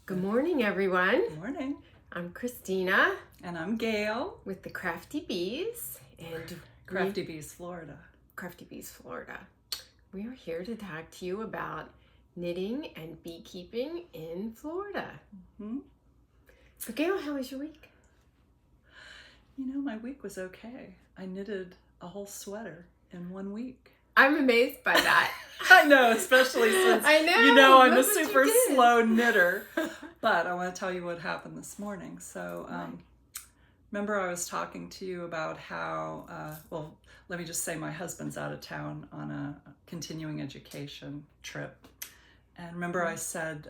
Good morning, everyone. Good morning. I'm Christina. And I'm Gayle. With the Crafty Bees. And Crafty Bees, Florida. Crafty Bees, Florida. We are here to talk to you about knitting and beekeeping in Florida. Mm-hmm. So, Gayle, how was your week? You know, my week was okay. I knitted a whole sweater in 1 week. I'm amazed by that. I know, especially since I'm a super slow knitter. But I want to tell you what happened this morning. So, remember I was talking to you about how, let me just say my husband's out of town on a continuing education trip. And remember I said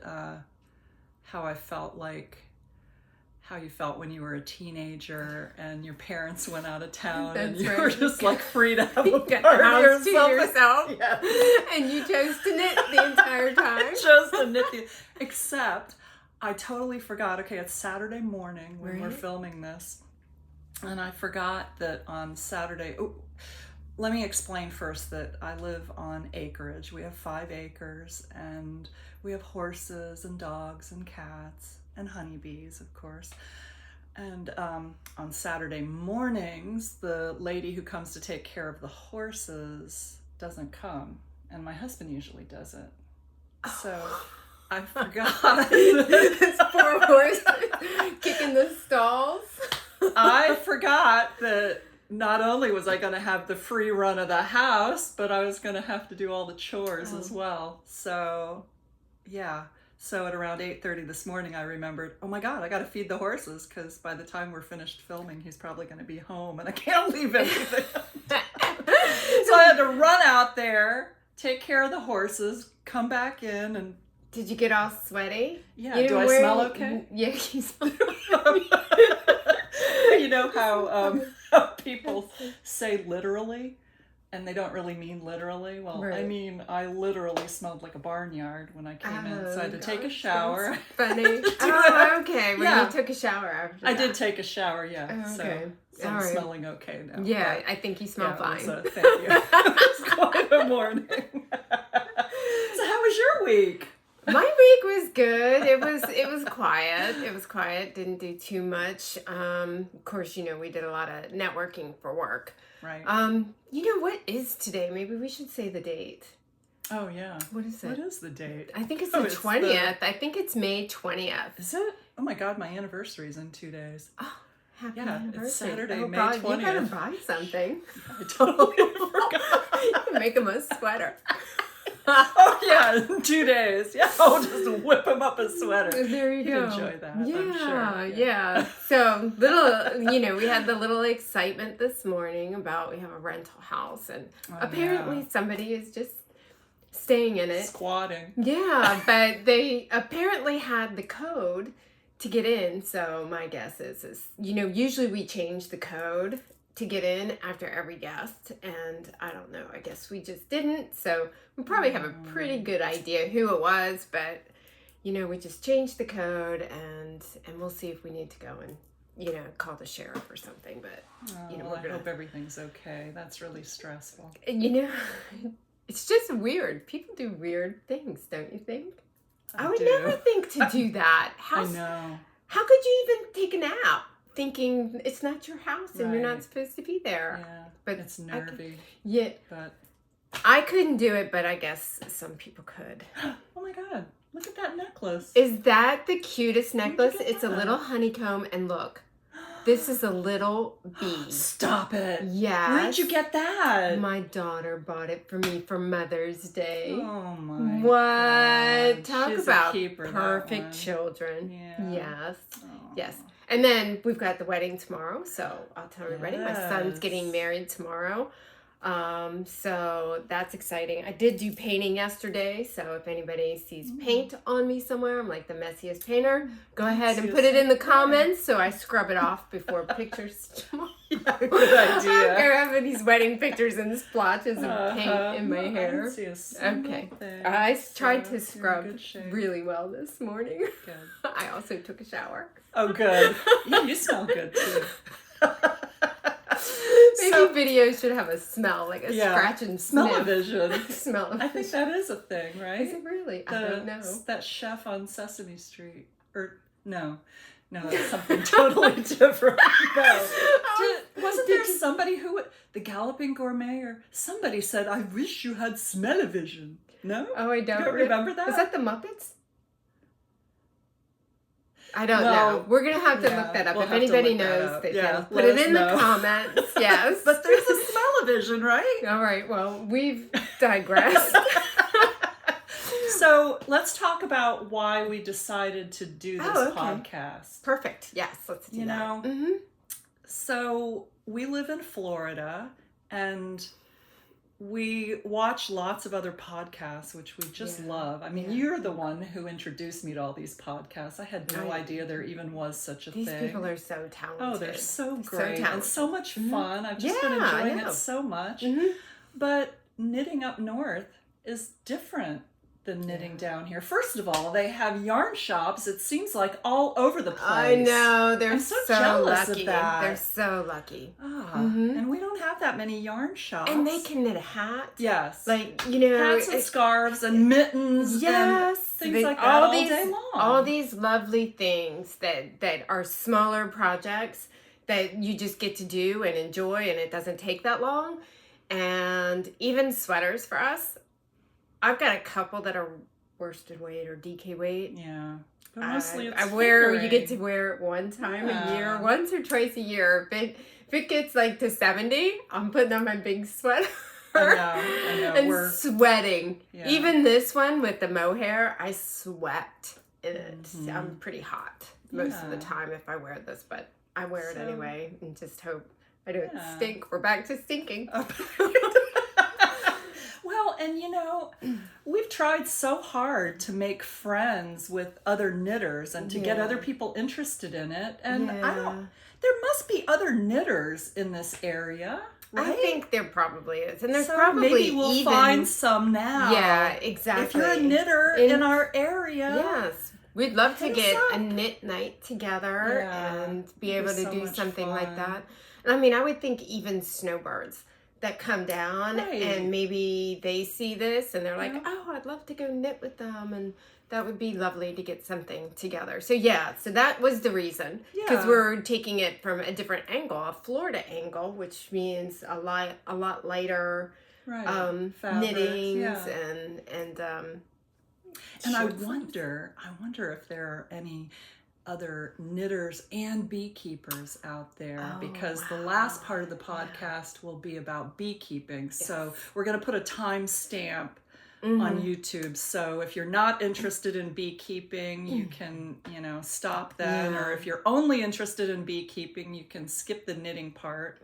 how I felt like how you felt when you were a teenager and your parents went out of town. That's and you right. were just like free to have a Got the party or house to something. yourself. Yes. And you chose to knit the entire time. I chose to knit except I totally forgot. Okay, it's Saturday morning when we're filming this. And I forgot that on Saturday, let me explain first that I live on acreage. We have 5 acres and we have horses and dogs and cats and honeybees, of course. And on Saturday mornings, the lady who comes to take care of the horses doesn't come. And my husband usually does it. So I forgot. This poor horse kicking the stalls. I forgot that not only was I going to have the free run of the house, but I was going to have to do all the chores as well. So, yeah. So at around 8:30 this morning, I remembered, oh my God, I got to feed the horses because by the time we're finished filming, he's probably going to be home and I can't leave anything. So I had to run out there, take care of the horses, come back in and... Did you get all sweaty? Yeah. Do I smell okay? Yeah, you smell You know how people say literally, and they don't really mean literally? Well, right. I mean, I literally smelled like a barnyard when I came in, so I had to take a shower. That's funny. Oh, okay. When Yeah. you took a shower after I that. did take a shower, yeah. Oh, okay. So I'm smelling okay now. Yeah, I think you smell fine. Thank you. It's quite a morning. So how was your week? My week was good. It was quiet. It was quiet. Didn't do too much. Of course, we did a lot of networking for work. Right. What is today? Maybe we should say the date. Oh yeah. What is it? What is the date? I think it's the 20th. I think it's May 20th. Is it? Oh my God, my anniversary is in 2 days. Oh, happy anniversary. It's Saturday, May God, 20th. You better buy something. I totally forgot. You can make him a sweater. Oh yeah, in 2 days. Yeah, I'll just whip him up a sweater. There you go. Enjoy that. Yeah, I'm sure. yeah. So we had the little excitement this morning about we have a rental house and apparently somebody is just staying in it. Squatting. Yeah, but they apparently had the code to get in. So my guess is usually we change the code to get in after every guest, and I don't know, I guess we just didn't, so we probably have a pretty good idea who it was, but we just changed the code and we'll see if we need to go and call the sheriff or something, but I hope everything's okay. That's really stressful. It's just weird. People do weird things, don't you think? I would do. Never think to do that. I know. How could you even take a nap thinking it's not your house and you're not supposed to be there? Yeah, but it's nervy. But I couldn't do it, but I guess some people could. Oh my God, look at that necklace. Is that the cutest necklace? It's that? a little honeycomb, and look, this is a little bee. Stop it. Yeah. Where did you get that? My daughter bought it for me for Mother's Day. Oh my God. God. Talk She's about a keeper, perfect children. Yeah. Yes. Aww. Yes. And then we've got the wedding tomorrow, so I'll tell everybody. My son's getting married tomorrow. So that's exciting. I did do painting yesterday, so if anybody sees paint on me somewhere, I'm like the messiest painter, go ahead and put it in the comments so I scrub it off before pictures tomorrow. Yeah, good idea. I'm having these wedding pictures and splotches of paint in my hair. I didn't see a single thing. I tried to You're scrub in good shape. really well this morning. Good. I also took a shower. Oh, good. You smell good too. Maybe videos should have a smell, like a scratch and sniff. Smell-o-vision. Smell-o-vision. I think that is a thing, right? Is it really? I don't know. That chef on Sesame Street. Or no, that's something totally different. No. Wasn't there somebody who, the Galloping Gourmet, or somebody said, I wish you had smell-o-vision? No? Oh, I don't remember that? Is that the Muppets? I don't know. We're going to have to look that up. If anybody knows, they can put it in the comments. Yes. But there's a smell-o-vision, right? All right. Well, we've digressed. So let's talk about why we decided to do this podcast. Perfect. Yes, let's do that. Mm-hmm. So we live in Florida, and we watch lots of other podcasts, which we just love. I mean, you're the one who introduced me to all these podcasts. I had no idea there even was such a thing. These people are so talented. Oh, they're so great and so much fun. I've just been enjoying it so much. But knitting up north is different than knitting down here. First of all, they have yarn shops, it seems like, all over the place. I know. They're I'm so jealous lucky. of that. They're so lucky. And we don't have that many yarn shops. And they can knit a hat. Yes. Like, you know. Hats and scarves and mittens. Yes. And things like that all day long. All these lovely things that are smaller projects that you just get to do and enjoy, and it doesn't take that long. And even sweaters for us. I've got a couple that are worsted weight or DK weight. Yeah. But mostly it's I wear, you get to wear it one time a year, once or twice a year. If it gets like to 70, I'm putting on my big sweater. I know. And sweating. Yeah. Even this one with the mohair, I sweat in it. I'm pretty hot most of the time if I wear this, but I wear it anyway and just hope I don't stink. We're back to stinking. Well, and you know, we've tried so hard to make friends with other knitters and to get other people interested in it. And there must be other knitters in this area, right? I think there probably is. And there's so probably maybe we'll find some now. Yeah, exactly. If you're a knitter in our area. Yes. We'd love to get a knit night together and be able to do something like that. And I mean, I would think even snowbirds that come down and maybe they see this and they're like, oh, I'd love to go knit with them, and that would be lovely to get something together. So so that was the reason, because we're taking it from a different angle, a Florida angle, which means a lot lighter knittings and I wonder if there are any other knitters and beekeepers out there, because the last part of the podcast will be about beekeeping. So we're going to put a timestamp on YouTube. So if you're not interested in beekeeping, you can, stop then. Or if you're only interested in beekeeping, you can skip the knitting part.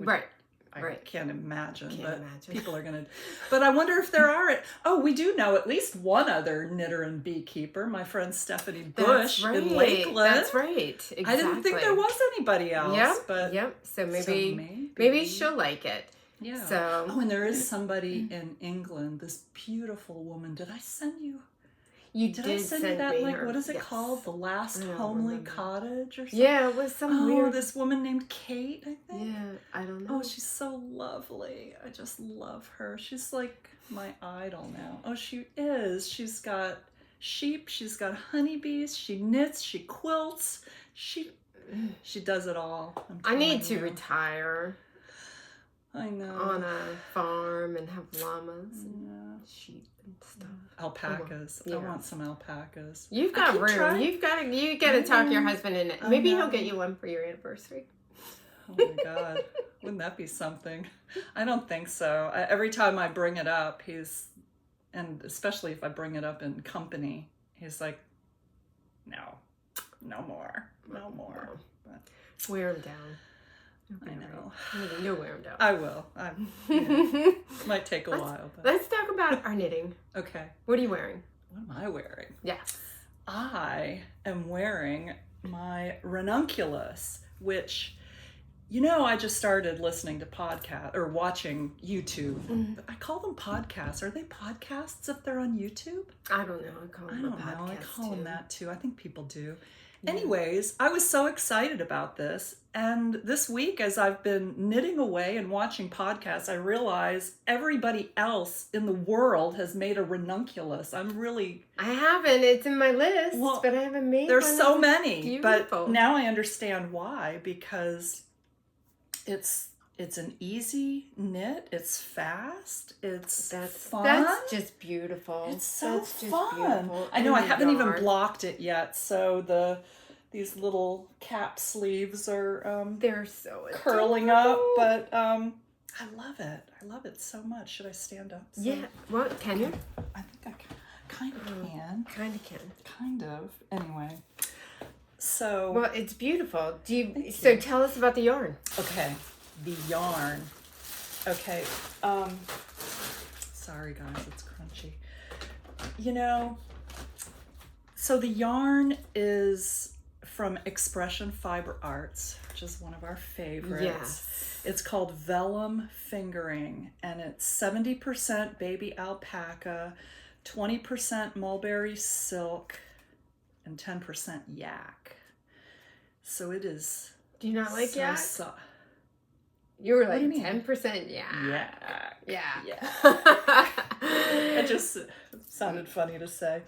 I can't imagine, people are going to. But I wonder if there are. We do know at least one other knitter and beekeeper, my friend Stephanie Bush in Lakeland. That's right. Exactly. I didn't think there was anybody else. So maybe she'll like it. Yeah. So. And there is somebody in England, this beautiful woman. Did I send you? Did I send you that? Me like, her. what is it called? The Last Homely Cottage or something? Yeah, it was some weird. This woman named Kate, I think. Yeah, I don't know. Oh, she's so lovely. I just love her. She's like my idol now. Oh, she is. She's got sheep. She's got honeybees. She knits. She quilts. She does it all. I need to retire. I know. On a farm and have llamas and sheep and stuff. Alpacas. I want some alpacas. You've got room. You got to talk your husband in it. Maybe he'll get you one for your anniversary. Oh my God. Wouldn't that be something? I don't think so. Every time I bring it up, and especially if I bring it up in company, he's like, no more. But, wear him down. I know. You'll wear them down. I will. Might take a while. But. Let's talk about our knitting. Okay. What are you wearing? What am I wearing? Yeah. I am wearing my Ranunculus, which You know, I just started listening to podcasts or watching YouTube. I call them podcasts. Are they podcasts if they're on YouTube? I don't know. I call them I call them that too. I think people do. Yeah. Anyways, I was so excited about this. And this week, as I've been knitting away and watching podcasts, I realize everybody else in the world has made a ranunculus. I haven't. It's in my list, but I haven't made one. There's so many. Beautiful. But now I understand why, because it's an easy knit. It's fast. That's fun. That's just beautiful. It's so fun. I know I haven't even blocked it yet. So these little cap sleeves are they're so curling up, but I love it. I love it so much. Should I stand up? Yeah. Well, can you? I think I kind of can. Kind of can. Kind of. Anyway. So. Well, it's beautiful. So tell us about the yarn. Okay. The yarn. Okay. Sorry guys, it's crunchy. You know, so the yarn is from Expression Fiber Arts, which is one of our favorites. Yes. It's called Vellum Fingering, and it's 70% baby alpaca, 20% mulberry silk, and 10% yak. So it is. Do you not like yak? Soft. You were like 10% yak. Yeah. It just sounded funny to say.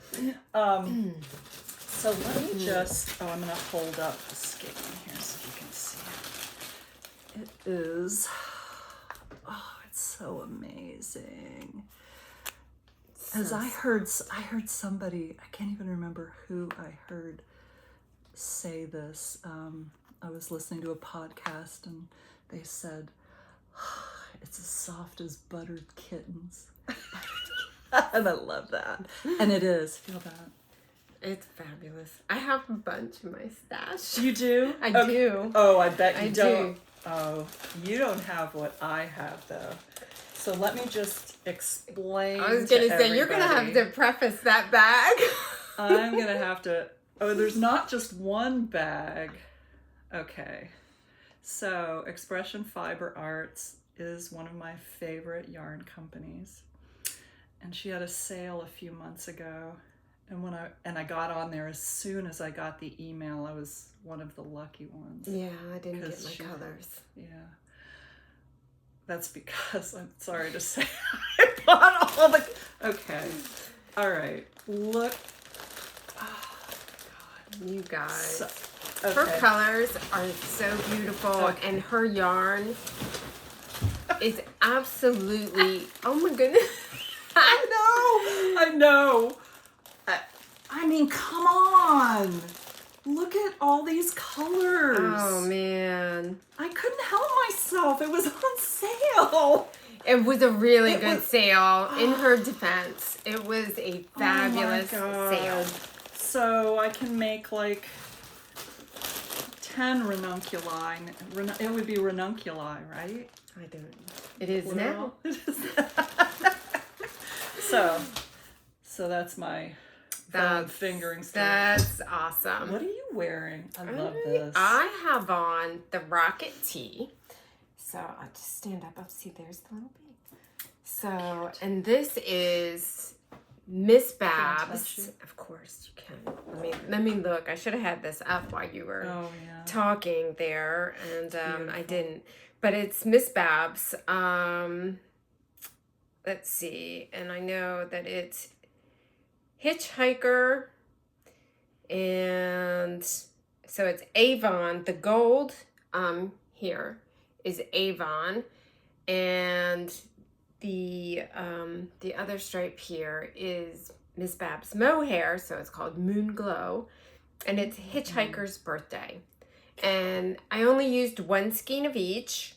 So let me just, I'm going to hold up the skein here so you can see it. It is, it's so amazing. As I heard somebody, I can't even remember who I heard say this. I was listening to a podcast and they said, it's as soft as buttered kittens. And I love that. And it is. Feel that. It's fabulous. I have a bunch in my stash. You do? I do. Oh, I bet you don't. Do. Oh, you don't have what I have, though. So let me just explain. I was going to say, you're going to have to preface that bag. I'm going to have to. Oh, there's not just one bag. Okay. So Expression Fiber Arts is one of my favorite yarn companies. And she had a sale a few months ago. And I got on there as soon as I got the email. I was one of the lucky ones. Yeah, I didn't get my colors. Yeah. That's because, I'm sorry to say, I bought all the... Okay. All right. Look. Oh, God. You guys. So, her colors are so beautiful, and her yarn is absolutely... Oh, my goodness. I know. I mean, come on. Look at all these colors. Oh, man. I couldn't help myself. It was on sale. It was a really good sale. In her defense, it was a fabulous sale. So I can make like 10 ranunculi. It would be ranunculi, right? I don't. It is now. So that's my fingering stuff. That's awesome. What are you wearing? I love this. I have on the Rocket Tee. So I'll just stand up. Oh, see, there's the little bee. So, and this is Miss Babs. Of course you can. Let me look. I should have had this up while you were talking there, and I didn't. But it's Miss Babs. Let's see, and I know that it's Hitchhiker, and so it's Avon. The gold here is Avon, and the other stripe here is Miss Babs Mohair, so it's called Moon Glow, and it's Hitchhiker's birthday. And I only used one skein of each.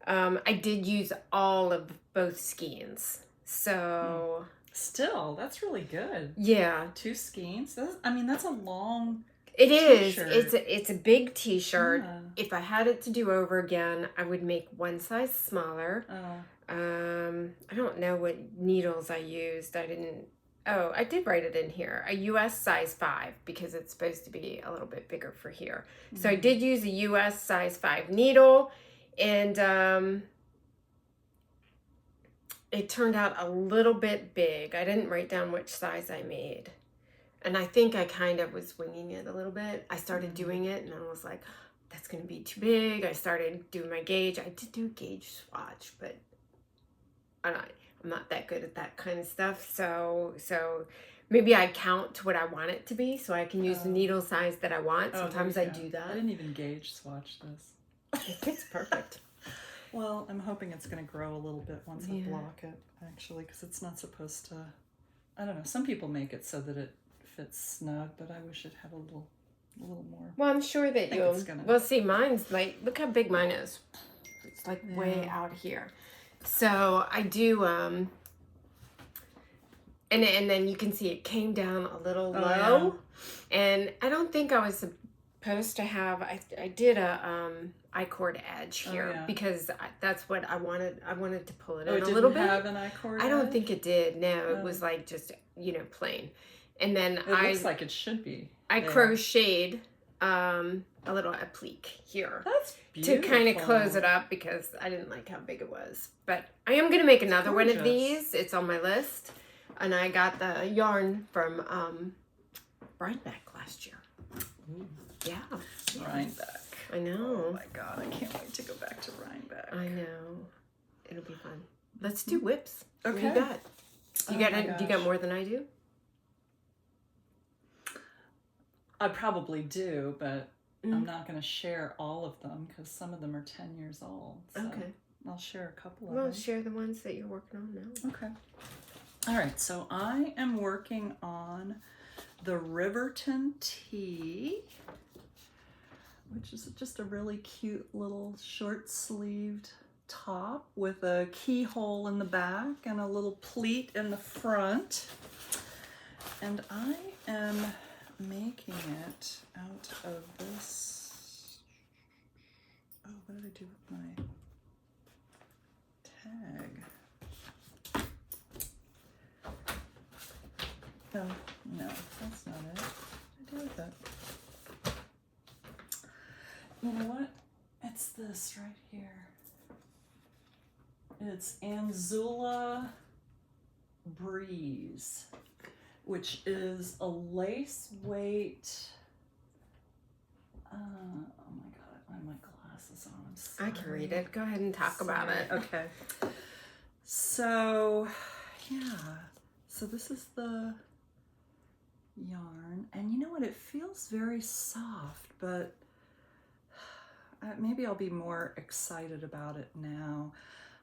I did use all of both skeins, so... Still, that's really good. Yeah. 2 skeins. That's a long It is. t-shirt. It's a big t-shirt. Yeah. If I had it to do over again, I would make one size smaller. I don't know what needles I used. I Oh, I did write it in here. A US size 5 because it's supposed to be a little bit bigger for here. So I did use a US size 5 needle, and it turned out a little bit big. I didn't write down which size I made. And I think I kind of was winging it a little bit. I started doing it and I was like, that's going to be too big. I started doing my gauge. I did do a gauge swatch, but I'm not that good at that kind of stuff. So maybe I count to what I want it to be so I can use the needle size that I want. Sometimes I do that. I didn't even gauge swatch this. It fits perfect. Well, I'm hoping it's going to grow a little bit once I block it, actually, because it's not supposed to, I don't know, some people make it so that it fits snug, but I wish it had a little more. Well, I'm sure that you'll, well, see, mine's like, look how big mine is. It's like way out here. So I do, and then you can see it came down a little low, and I don't think I was supposed to have, I did a I-cord edge here because that's what I wanted. I wanted to pull it in a little bit. It didn't have an I-cord I don't think it did. No, it was like just, plain. And then it looks like it should be. I crocheted a little applique here. That's beautiful. To kind of close it up because I didn't like how big it was. But I am going to make another one of these. It's on my list. And I got the yarn from Rhinebeck last year. Ooh. Yeah. Rhinebeck. I know. Oh my God, I can't wait to go back to Rhinebeck. I know. It'll be fun. Let's do whips. Okay. What you got? You got more than I do? I probably do, but I'm not going to share all of them because some of them are 10 years old. So okay. I'll share a couple of them. Well, share the ones that you're working on now. Okay. All right, so I am working on the Riverton tee, which is just a really cute little short-sleeved top with a keyhole in the back and a little pleat in the front. And I am making it out of this. Oh, what did I do with my tag? Oh, no, that's not it. What did I do with it? You know what? It's this right here. It's Anzula Breeze, which is a lace weight. Oh my God, I have my glasses on. I'm sorry. I can read it. Go ahead and talk about it. Okay. So, yeah. So this is the yarn. And you know what? It feels very soft, but maybe I'll be more excited about it now.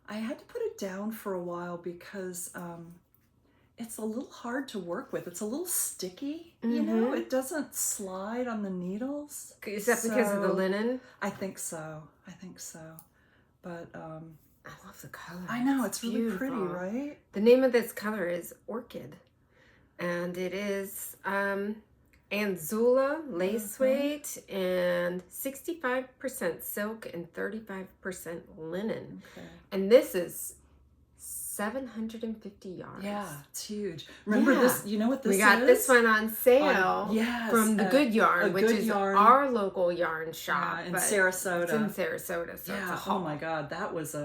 I had to put it down for a while because it's a little hard to work with. It's a little sticky, you know? It doesn't slide on the needles. Is that because of the linen? I think so. But I love the color. I know, it's really pretty, right? The name of this color is Orchid. And it is Anzula lace weight and 65% silk and 35% linen. Okay. And this is 750 yards. Yeah, it's huge. Remember this, you know what this is? We got this one on sale from the Good Yarn, which is our local yarn shop. In Sarasota. It's in Sarasota, so it's a haul. Oh my God, that was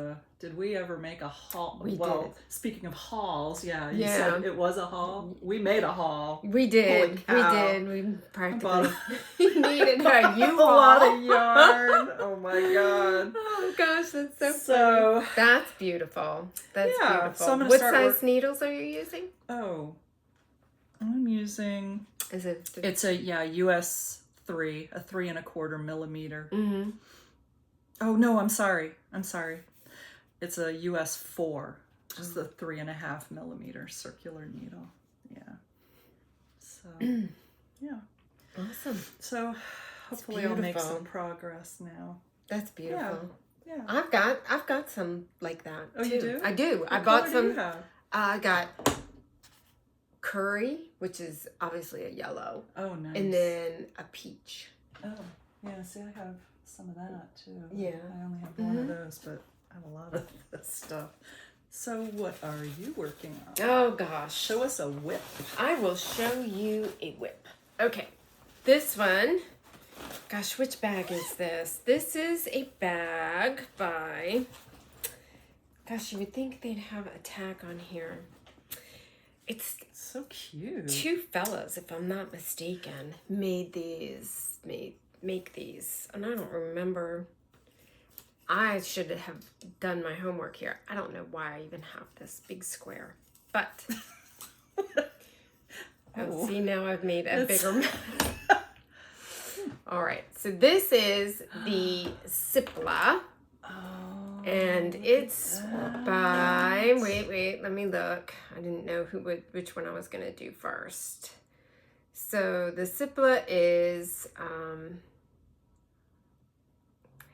did we ever make a haul? We did. Speaking of hauls, you said it was a haul. We made a haul. We did. We practically needed a U-Haul. A lot of yarn. Oh my God. Oh gosh, that's so funny. That's beautiful. That's beautiful. So I'm gonna what size needles are you using? Oh, I'm using. Is it? It's a US 3, a 3 1/4 millimeter. Mm-hmm. Oh no, I'm sorry. It's a US 4, just the 3 1/2 millimeter circular needle. Yeah. So, yeah. Awesome. So, hopefully I'll make some progress now. That's beautiful. Yeah. I've got some like that. Oh, too. you do? I do. What I bought color some. Do you have? I got curry, which is obviously a yellow. Oh, nice. And then a peach. Oh, yeah. See, I have some of that too. Yeah. I only have one of those, but I have a lot of this stuff. So what are you working on? Oh gosh. Show us a whip. I will show you a whip. Okay, this one, gosh, which bag is this? This is a bag by, gosh, you would think they'd have a tag on here. It's so cute. Two fellas, if I'm not mistaken, make these, and I don't remember. I should have done my homework here. I don't know why I even have this big square, but see, now I've made a bigger mess. All right, so this is the Cipla, and it's by, wait, let me look. I didn't know which one I was gonna do first. So the Cipla is,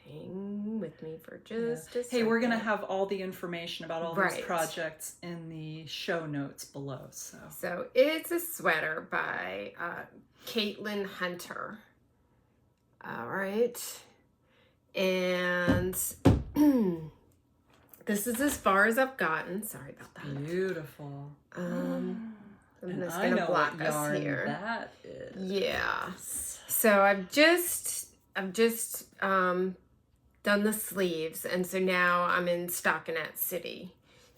hang with me for just a second. Hey, we're gonna have all the information about all these projects in the show notes below. So it's a sweater by Caitlin Hunter. All right, and this is as far as I've gotten. Sorry about that. Beautiful. I'm just gonna block us here. That is. Yeah. So I've just done the sleeves, and so now I'm in Stockinette City,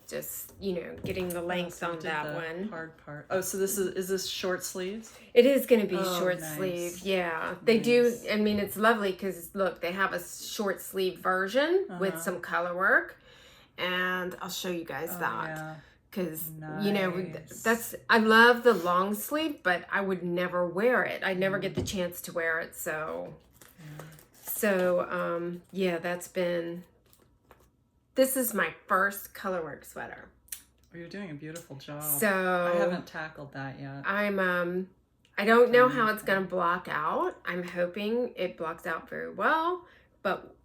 just getting the length on that one. Hard part. Oh, so this is this short sleeves? It is going to be short sleeve. Yeah, they do. I mean, it's lovely because look, they have a short sleeve version with some color work, and I'll show you guys that. Because I love the long sleeve, but I would never wear it. I never get the chance to wear it, so this is my first colorwork sweater. Oh, you're doing a beautiful job. So I haven't tackled that yet. I don't know how it's gonna block out. I'm hoping it blocks out very well, but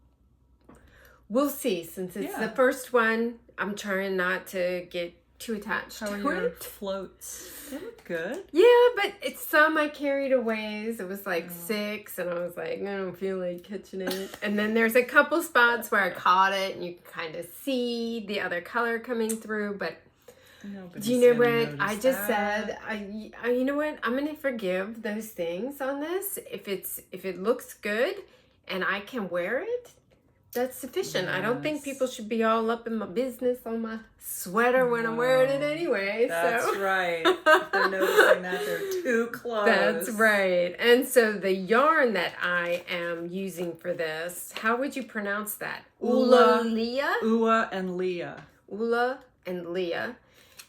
we'll see. Since it's the first one, I'm trying not to get too attached to it. Floats. They look good. Yeah, but it's some I carried away. So it was like 6, and I was like, I don't feel like catching it. And then there's a couple spots where I caught it, and you can kind of see the other color coming through. But do you know what I just said? I you know what? I'm gonna forgive those things on this. If it looks good, and I can wear it, that's sufficient. Yes. I don't think people should be all up in my business on my sweater when I'm wearing it anyway. That's right. If they're noticing that, they're too close. That's right. And so the yarn that I am using for this, how would you pronounce that? Ula and Leah. Ula and Leah.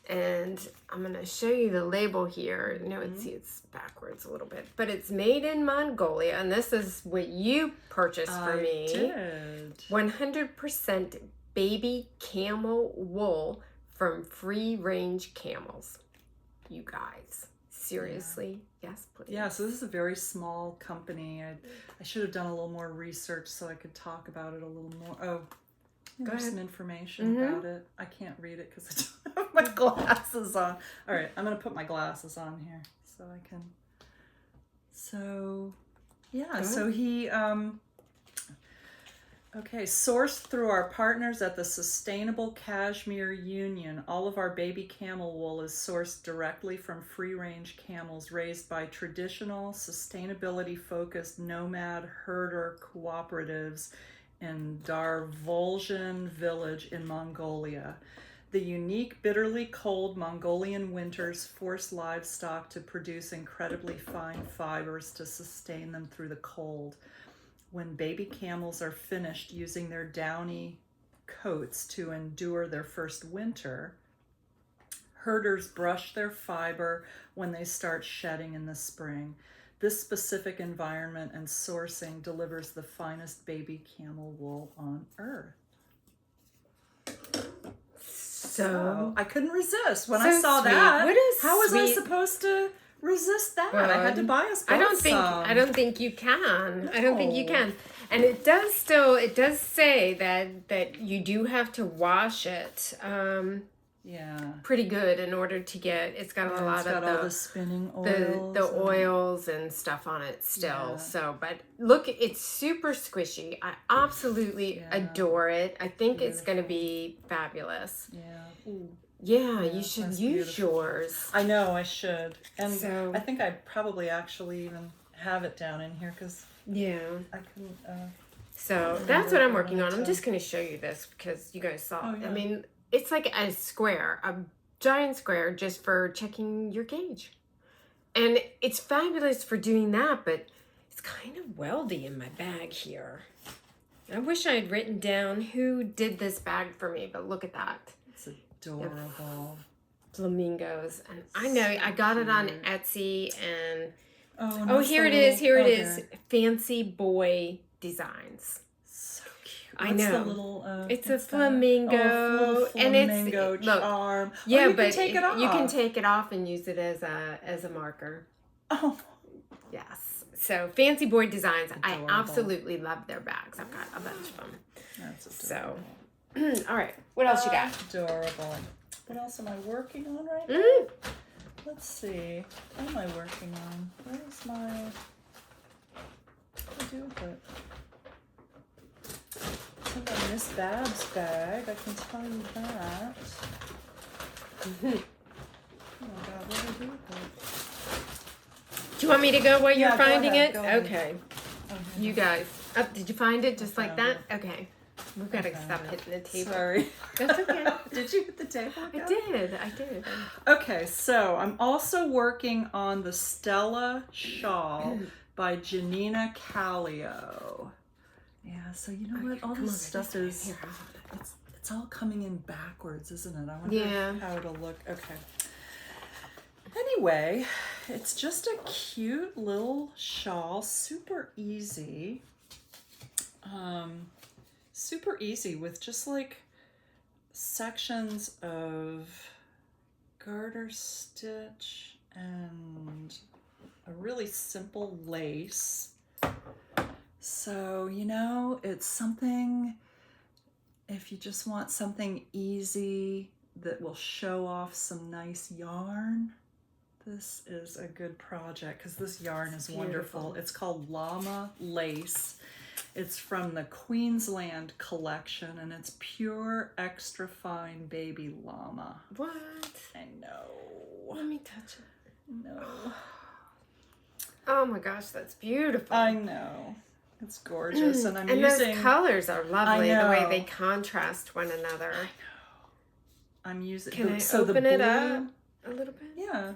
And I'm going to show you the label here. It's backwards a little bit, but it's made in Mongolia, and this is what you purchased for me. I did. 100% baby camel wool from free-range camels. You guys, seriously? Yes, please. Yeah, so this is a very small company. I should have done a little more research so I could talk about it a little more. Oh, there's some information about it. I can't read it because I don't have my glasses on. All right, I'm going to put my glasses on here so I can. So, yeah, so he, sourced through our partners at the Sustainable Cashmere Union. All of our baby camel wool is sourced directly from free-range camels raised by traditional, sustainability-focused nomad herder cooperatives in Darvolzhin village in Mongolia. The unique, bitterly cold Mongolian winters force livestock to produce incredibly fine fibers to sustain them through the cold. When baby camels are finished using their downy coats to endure their first winter, herders brush their fiber when they start shedding in the spring. This specific environment and sourcing delivers the finest baby camel wool on earth. So I couldn't resist when I saw that. How was I supposed to resist that? Well, I had to buy us both I don't think you can. No. I don't think you can. And it does say that you do have to wash it. pretty good in order to get. It's got a lot of all the spinning oils, the oils and stuff on it still. So, but look, it's super squishy. I absolutely adore it. I think it's going to be fabulous. Yeah, you should use yours. I know I should, and so, I think I probably actually even have it down in here because I couldn't. So that's what I'm working on. I'm just going to show you this because you guys saw it. I mean, it's like a square, a giant square just for checking your gauge. And it's fabulous for doing that, but it's kind of weldy in my bag here. I wish I had written down who did this bag for me, but look at that. It's adorable. Flamingos. And I know, I got it on Etsy and... Oh, here it is. Here it is. Fancy Boy Designs. So cute. I know. The little, it's a flamingo, and it's charm. Yeah, you but can take it off. You can take it off and use it as a marker. Oh, yes. So Fancy Boy Designs. Adorable. I absolutely love their bags. I've got a bunch of them. That's adorable. So, all right. What else you got? Adorable. What else am I working on right now? Let's see. What am I working on? Where's my... What do I do with it? I think I Miss Bab's bag. I can tell you that. Oh my God, what do I do with it? Do you want me to go while you're finding it? Go okay. You guys. Oh, did you find it just like that? Okay. We've got to stop hitting the table. Sorry. That's okay. Did you hit the table again? I did. Okay, so I'm also working on the Stella Shawl by Janina Callio. Yeah, so you know what? All this stuff is... It's all coming in backwards, isn't it? I wonder how it'll look. Okay. Anyway, it's just a cute little shawl. Super easy. Super easy with just like sections of garter stitch and a really simple lace. So, you know, it's something, if you just want something easy that will show off some nice yarn, this is a good project because this yarn is wonderful. It's called Llama Lace. It's from the Queensland Collection, and it's pure extra fine baby llama. What? I know. Let me touch it. No. Oh my gosh, that's beautiful. I know. It's gorgeous, and using... those colors are lovely, the way they contrast one another. I know. I'm using... Can I open it up a little bit? Yeah.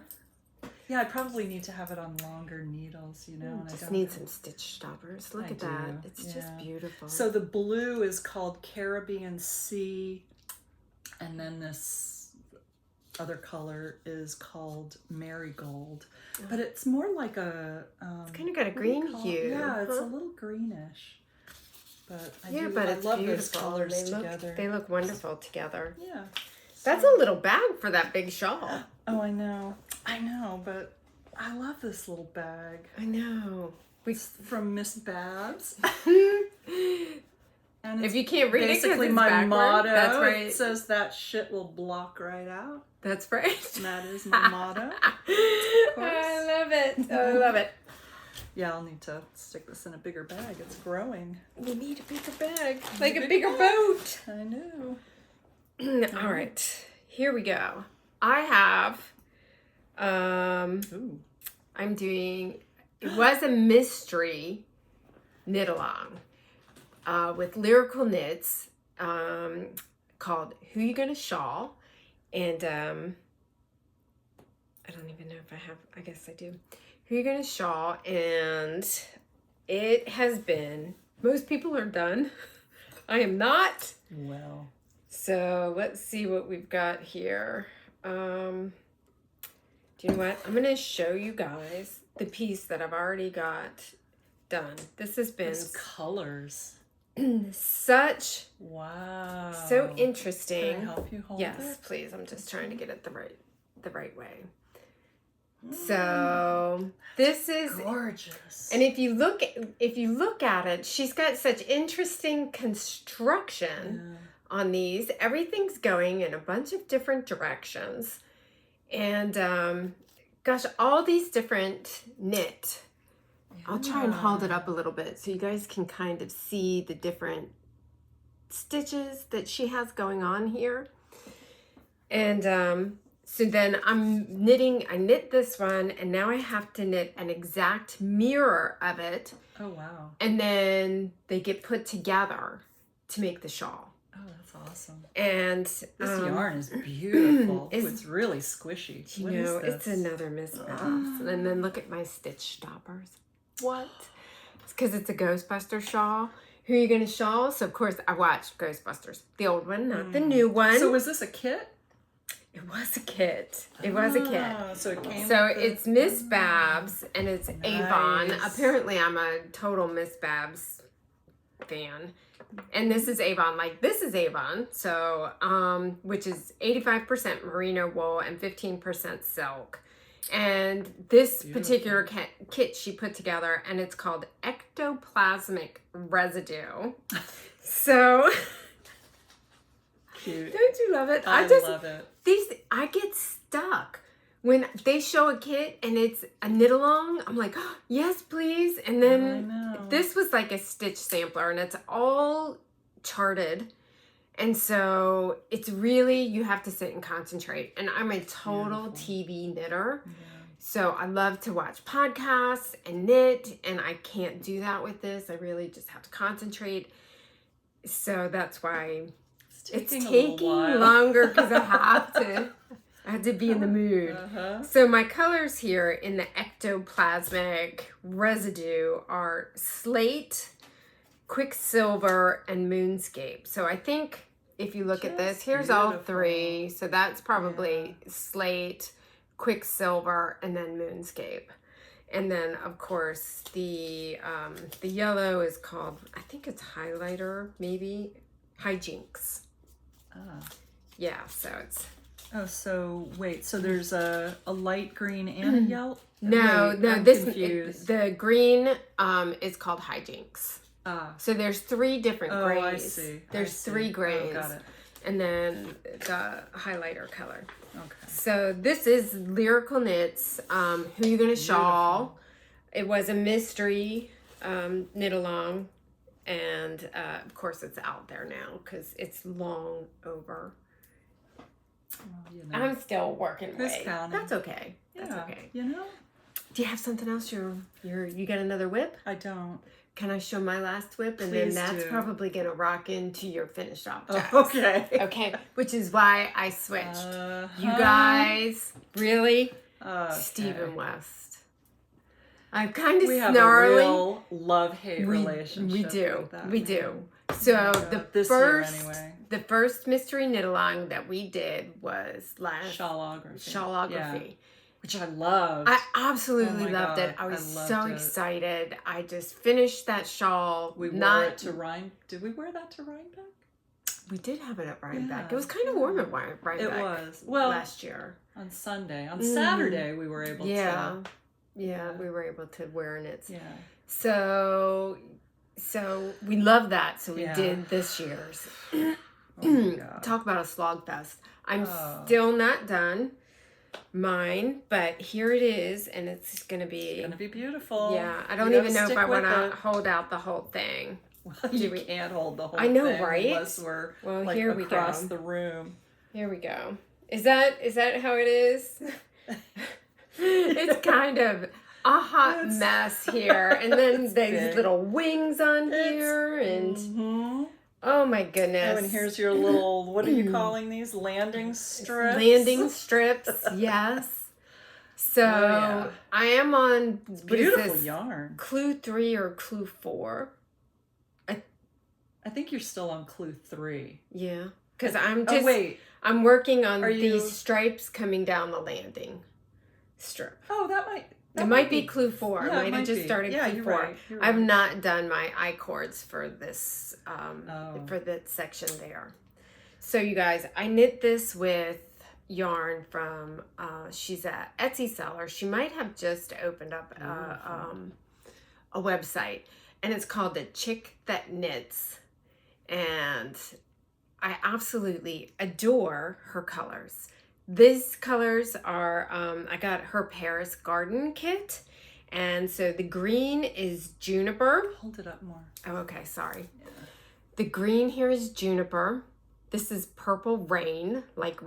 Yeah, I probably need to have it on longer needles, you know. And just need some stitch stoppers. Look at that. It's just beautiful. So the blue is called Caribbean Sea, and then this other color is called Marigold. But it's more like a... it's kind of got a green hue. Yeah, it's a little greenish. But I it's love beautiful. those colors together. They look wonderful together. Yeah. That's a little bag for that big shawl. Oh, I know, but I love this little bag. I know. It's from Miss Babs. And if you can't read it, basically my motto. That's right. It says that shit will block right out. That's right. And that is my motto. I love it. I love it. Yeah, I'll need to stick this in a bigger bag. It's growing. You need a bigger bag, like a bigger boat. I know. All right, here we go. I have, I'm doing, it was a mystery knit along with Lyrical Knits called Who You Gonna Shawl, and I don't even know if I have, I guess I do. Who You Gonna Shawl, and it has been, most people are done. I am not. Well. So let's see what we've got here. Do you know what? I'm going to show you guys the piece that I've already got done. This has been... Those colors. Such... Wow. So interesting. Can I help you hold it? Yes, please. I'm just trying to get it the right way. So this is gorgeous. And if you look at it, she's got such interesting construction on these. Everything's going in a bunch of different directions. And gosh, all these different knit. I'll try and hold it up a little bit so you guys can kind of see the different stitches that she has going on here. And so then I knit this one, and now I have to knit an exact mirror of it. Oh, wow. And then they get put together to make the shawl. Oh, that's awesome. And this yarn is beautiful. It's really squishy. You know, it's another Miss Babs. And then look at my stitch stoppers. What? It's because it's a Ghostbuster shawl. Who are you going to shawl? So, of course, I watched Ghostbusters. The old one, not the new one. So, was this a kit? It was a kit. It was a kit. So it came. So it's Miss Babs and it's Nice. Avon. Apparently, I'm a total Miss Babs fan. And this is Avon. Like, this is Avon. So, which is 85% merino wool and 15% silk. And this particular kit she put together, and it's called Ectoplasmic Residue. So, Cute. Don't you love it? I love it. I get stuck when they show a kit and it's a knit along. I'm like, oh, yes, please. And then this was like a stitch sampler, and it's all charted. And so it's really, you have to sit and concentrate. And I'm a total TV knitter. Yeah. So I love to watch podcasts and knit, and I can't do that with this. I really just have to concentrate. So that's why it's taking longer, because I have to be in the mood. So my colors here in the Ectoplasmic Residue are Slate, Quicksilver, and Moonscape. So I think if you look at this, here's all three. So that's probably Slate, Quicksilver, and then Moonscape. And then, of course, the yellow is called, I think it's Highlighter, maybe, Hijinks. Yeah, so it's... Oh, so wait, so there's a light green and a yellow? No, the green is called Hijinks. So there's three different grays. I see. There's three grays. Oh, got it. And then the highlighter color. Okay. So this is Lyrical Knits, Who You Gonna Shawl. It was a mystery knit along. And of course it's out there now because it's long over. Well, you know. I'm still working away. That's okay. That's okay. You know? Do you have something else? You got another whip? I don't. Can I show my last whip? And Please then that's do. probably going to rock into your finished object. Oh, okay. Okay. Which is why I switched. You guys, really? Stephen West. I'm kind of snarly. We have a real love-hate relationship. We do. With that, we do. So the first mystery knit along that we did was Shawlography. Yeah. Which I loved. I absolutely loved it. I was so excited. I just finished that shawl. We wore it to Rhinebeck. Did we wear that to Rhinebeck? We did have it at Rhinebeck. It was kind of warm at Rhinebeck. It was. Well, last year. On Sunday. On Saturday we were able to. Yeah, we were able to wear knits. Yeah. So we love that. So we did this year's. Oh my God. Talk about a slog fest. I'm still not done mine, but here it is, and it's gonna be beautiful. Yeah, I don't even know if I want to hold out the whole thing. Well, you can't hold the whole I know, thing right? Unless we're here across we go. the room. Here we go. Is that how it is? It's kind of a hot mess here, and then these little wings on here, and oh my goodness. Oh, and here's your little, what are you calling these? Landing strips? Landing strips, yes. So I am on beautiful yarn. Clue 3 or Clue 4. I think you're still on Clue 3. Yeah, because I'm I'm working on these stripes coming down the landing strip. Oh, it might be Clue 4. Yeah, I might have just started Clue 4. Right. I've not done my I-cords for this, for that section there. So you guys, I knit this with yarn from, she's an Etsy seller. She might have just opened up a website, and it's called The Chick That Knits. And I absolutely adore her colors. These colors are, I got her Paris Garden kit. And so the green is Juniper. Hold it up more. Oh, okay, sorry. Yeah. The green here is Juniper. This is Purple Rain, like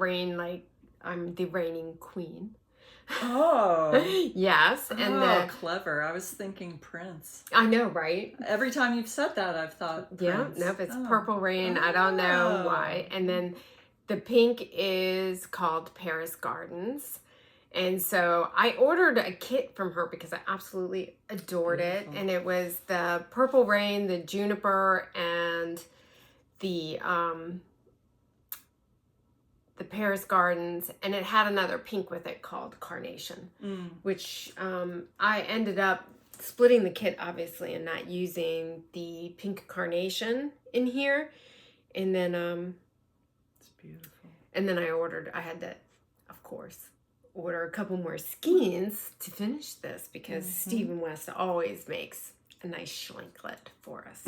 I'm the reigning queen. Oh. Yes. And clever. I was thinking Prince. I know, right? Every time you've said that, I've thought Prince. Yeah, nope, it's Purple Rain. I don't know why. And then the pink is called Paris Gardens. And so I ordered a kit from her because I absolutely adored it. And it was the Purple Rain, the Juniper, and the Paris Gardens, and it had another pink with it called Carnation, which I ended up splitting the kit, obviously, and not using the pink Carnation in here. And then it's beautiful. And then I had to, of course, order a couple more skeins to finish this because Stephen West always makes a nice schlinklet for us.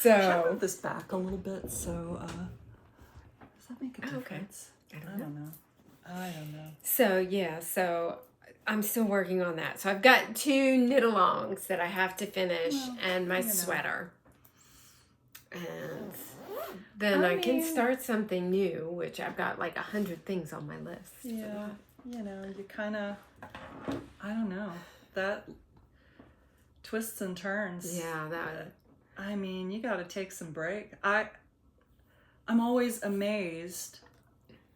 So should I move this back a little bit? So does that make a difference? Okay. I don't know. I don't know. So yeah, so I'm still working on that. So I've got 2 knit-alongs that I have to finish, and my sweater. And then I can start something new, which I've got like 100 things on my list. Yeah, you know, you kind of, I don't know, that twists and turns. Yeah, that. I mean, you got to take some break. I'm always amazed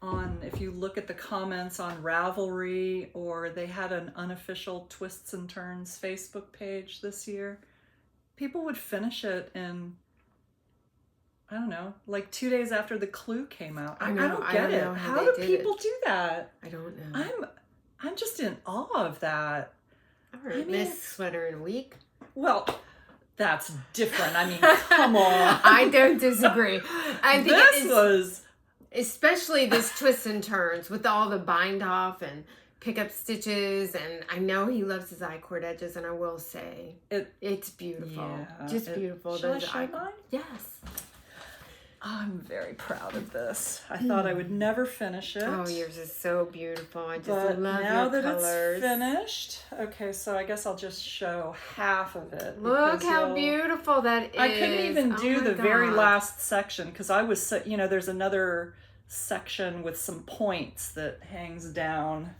on, if you look at the comments on Ravelry, or they had an unofficial Twists and Turns Facebook page this year, people would finish it in, I don't know, like 2 days after the Clue came out. I don't get it. How do people do that? I don't know. I'm just in awe of that. I mean, miss sweater in a week. Well, that's different. I mean, come on. I don't disagree. I think especially this Twists and Turns with all the bind off and pick up stitches, and I know he loves his I-cord edges, and I will say it's beautiful. Yeah, just beautiful. Shall I show mine? Yes. I'm very proud of this. I thought I would never finish it. Oh, yours is so beautiful. I just love your colors. Now that it's finished, okay, so I guess I'll just show half of it. Look how beautiful that is. I couldn't even do the very last section because I was, you know, there's another section with some points that hangs down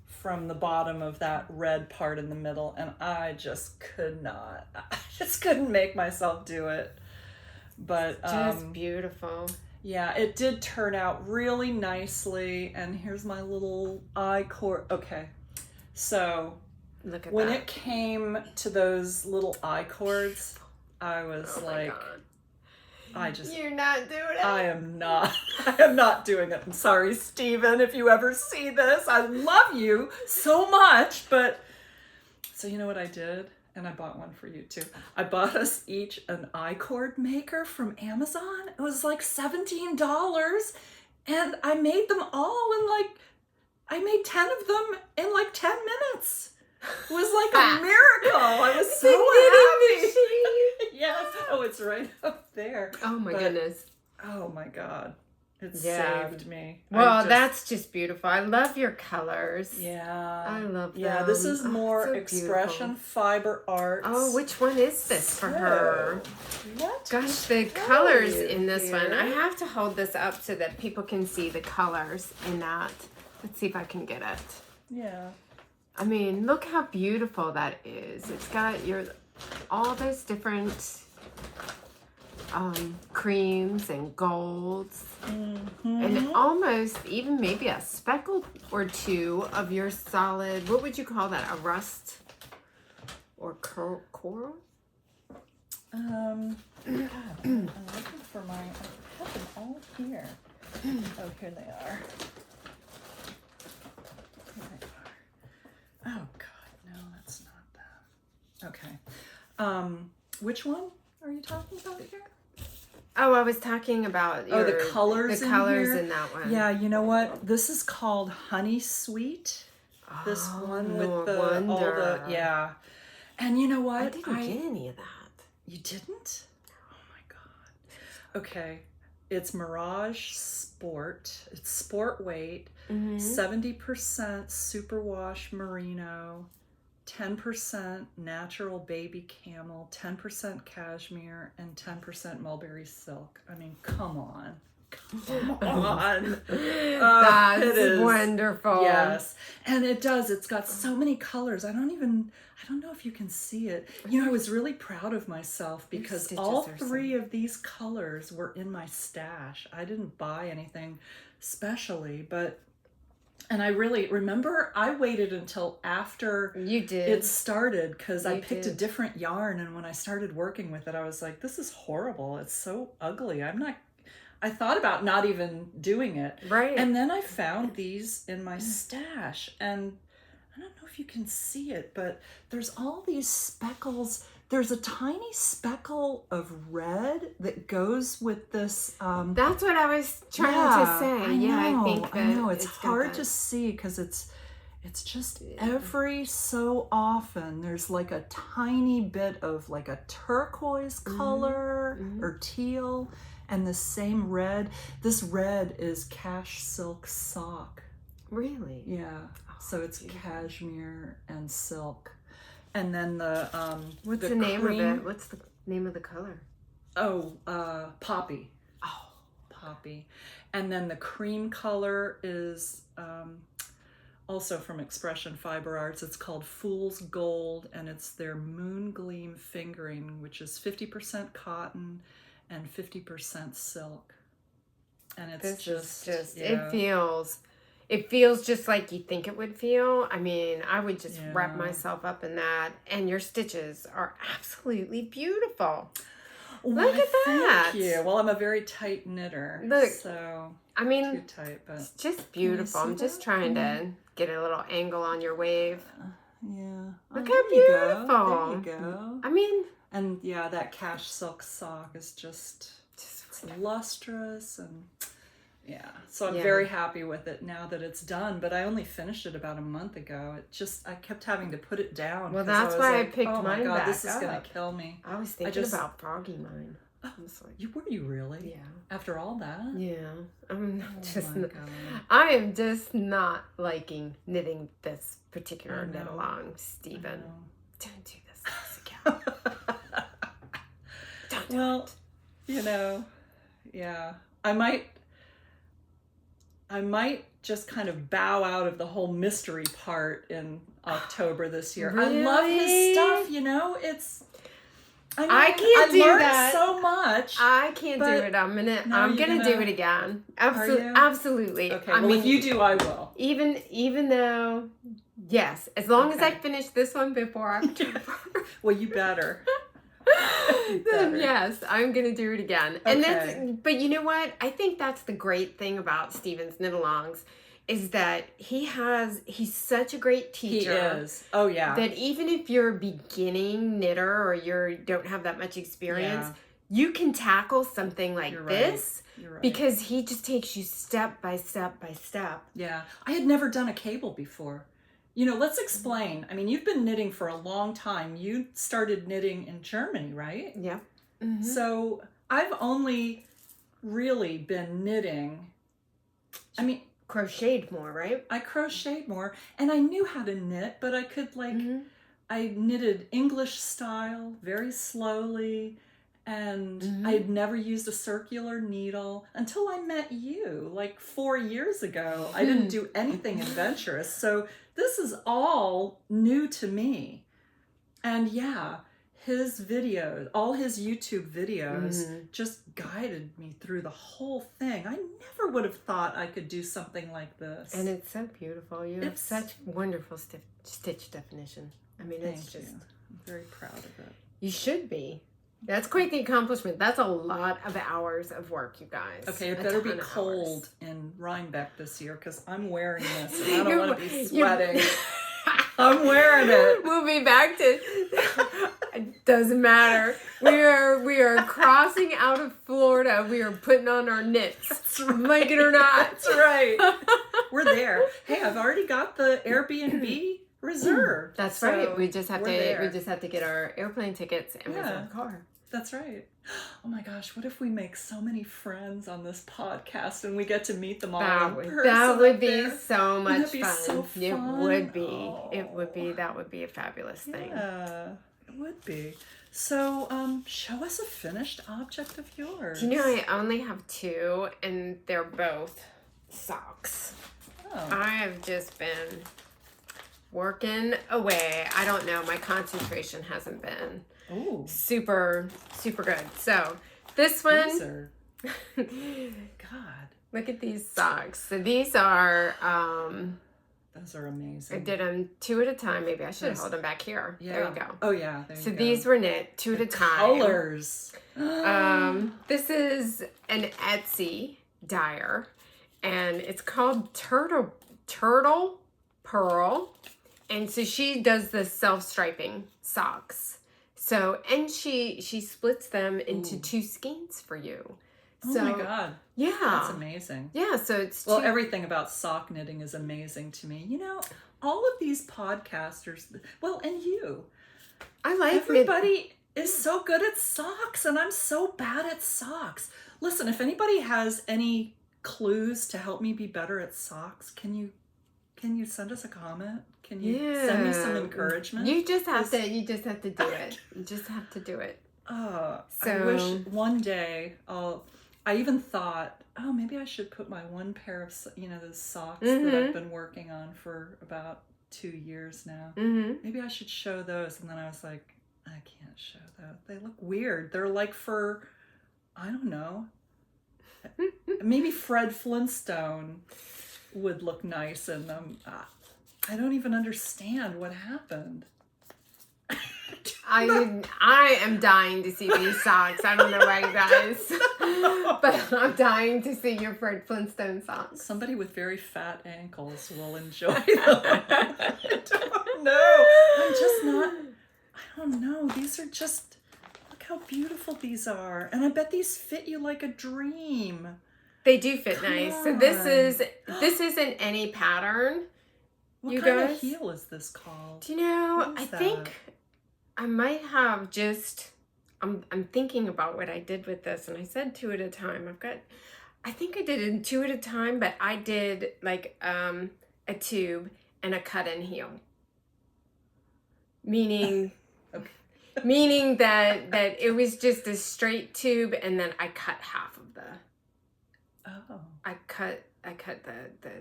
from the bottom of that red part in the middle, and I just couldn't make myself do it. But just beautiful. Yeah, it did turn out really nicely. And here's my little I-cord. Okay, so look at when it came to those little I-cords, I was like, you're not doing it. I am not doing it. I'm sorry, Stephen, if you ever see this. I love you so much, but so you know what I did? And I bought one for you too. I bought us each an I-cord maker from Amazon. It was like $17. And I made them all I made 10 of them in like 10 minutes. It was like a miracle. I was so happy. Yes. Oh, it's right up there. Oh my goodness. Oh my God. It saved me. Well, that's just beautiful. I love your colors. Yeah. I love them. Yeah, this is more so expression beautiful. Fiber arts. Oh, which one is this for her? What? Gosh, the colors in this one. I have to hold this up so that people can see the colors in that. Let's see if I can get it. Yeah. I mean, look how beautiful that is. It's got all those different creams and golds, and almost even maybe a speckle or two of your solid, what would you call that, a rust or coral? God, I'm looking for I have them all here. Oh, here they are. Oh God, no, that's not them. Okay. Which one are you talking about here? Oh, I was talking about the colors. The colors in that one. Yeah, you know what? This is called Honey Sweet. This one with all the And you know what? I didn't get any of that. You didn't? Oh my God. Okay. It's Mirage Sport. It's sport weight. 70% superwash merino. 10% natural baby camel, 10% cashmere, and 10% mulberry silk. I mean, come on. Come on. That's wonderful. Yes. And it's got so many colors. I don't know if you can see it. You know, I was really proud of myself because all 3 of these colors were in my stash. I didn't buy anything specially, and I really remember I waited until after it started because I picked a different yarn, and when I started working with it, I was like, this is horrible. It's so ugly. I thought about not even doing it. Right. And then I found these in my stash, and I don't know if you can see it, but there's all these speckles. There's a tiny speckle of red that goes with this. That's what I was trying to say. I know. It's hard to see because it's just every so often there's like a tiny bit of like a turquoise color or teal and the same red. This red is cash silk sock. Really? Yeah. So it's cashmere and silk. And then what's the name of it? What's the name of the color? Oh, poppy. Oh, poppy. And then the cream color is also from Expression Fiber Arts. It's called Fool's Gold, and it's their Moon Gleam fingering, which is 50% cotton and 50% silk. And it's just it feels just like you think it would feel. I mean, I would just wrap myself up in that. And your stitches are absolutely beautiful. Look at that. Thank you. Well, I'm a very tight knitter. Look, so I mean, too tight, but it's just beautiful. I'm just trying to get a little angle on your wave. Yeah. Look how beautiful. There you go. I mean, and yeah, that cash silk sock is just lustrous and. Yeah, so I'm very happy with it now that it's done, but I only finished it about a month ago. I kept having to put it down. Well, that's why I picked mine back up. Oh my God, this is going to kill me. I was thinking about froggy mine. Oh, were you really? Yeah. After all that? Yeah. I am just not liking knitting this particular knit along, Stephen. Don't do this again. Don't do it. Yeah. I might just kind of bow out of the whole mystery part in October this year. Really? I love his stuff, I can't do learned that so much. I can't do it. I'm gonna do it again. Absolutely. Okay. Well, if you do, I will. Even though, yes, as long as I finish this one before October. Well, you better. Then yes, I'm gonna do it again. And but you know what? I think that's the great thing about Stephen's knit-alongs is that he's such a great teacher. He is. Oh yeah. That even if you're a beginning knitter or you don't have that much experience, you can tackle something like this. You're right. Because he just takes you step by step by step. Yeah. I had never done a cable before. Let's explain. I mean, you've been knitting for a long time. You started knitting in Germany, right? Yeah. So I've only really been knitting. I mean, crocheted more, right? I crocheted more, and I knew how to knit, but I could I knitted English style very slowly, and I had never used a circular needle until I met you like 4 years ago. I didn't do anything adventurous, so this is all new to me. And his videos, all his YouTube videos just guided me through the whole thing. I never would have thought I could do something like this. And it's so beautiful. You have such wonderful stitch definition. I mean, it's just... I'm very proud of it. You should be. That's quite the accomplishment. That's a lot of hours of work, you guys. Okay, it better be cold in Rhinebeck this year because I'm wearing this and I don't want to be sweating. I'm wearing it. We'll be back to... It doesn't matter. We are crossing out of Florida. We are putting on our knits. Like it or not. That's right. We're there. Hey, I've already got the Airbnb reserved. That's right. We just have to get our airplane tickets and reserve a car. That's right. Oh my gosh, what if we make so many friends on this podcast and we get to meet them all in person? That would be so much That'd be fun. so fun. It would be. Oh. It would be. That would be a fabulous thing. Yeah, it would be. So, show us a finished object of yours. Do you know I only have 2, and they're both socks. Oh. I have just been working away. I don't know. My concentration hasn't been super good. So this one. These are... God. Look at these socks. So these are... those are amazing. I did them 2 at a time. Maybe I should hold them back here. Yeah. There you go. Oh yeah. There so you go. these were knit 2 at a time. Colors. This is an Etsy dyer, and it's called Turtle Purl, and so she does the self-striping socks. So, and she splits them into 2 skeins for you. So, oh my God. Yeah. That's amazing. Yeah, so it's... Well, everything about sock knitting is amazing to me. You know, all of these podcasters, well, and you. I like everybody is so good at socks, and I'm so bad at socks. Listen, if anybody has any clues to help me be better at socks, can you send us a comment? Can you send me some encouragement? You just have to do it. You just have to do it. I wish one day I even thought, oh, maybe I should put my one pair of, those socks that I've been working on for about 2 years now. Maybe I should show those. And then I was like, I can't show those. They look weird. They're like for, I don't know, maybe Fred Flintstone would look nice in them. I don't even understand what happened. I am dying to see these socks. I don't know about you guys, but I'm dying to see your Fred Flintstone socks. Somebody with very fat ankles will enjoy them. I don't know. I don't know. These are just, look how beautiful these are. And I bet these fit you like a dream. They do fit nice. So this isn't any pattern. What kind of heel is this called? Do you know, I think I might have just, I'm thinking about what I did with this, and I said 2 at a time. I think I did it in 2 at a time, but I did like a tube and a cut-in heel. Meaning that it was just a straight tube, and then I cut half of the, I cut the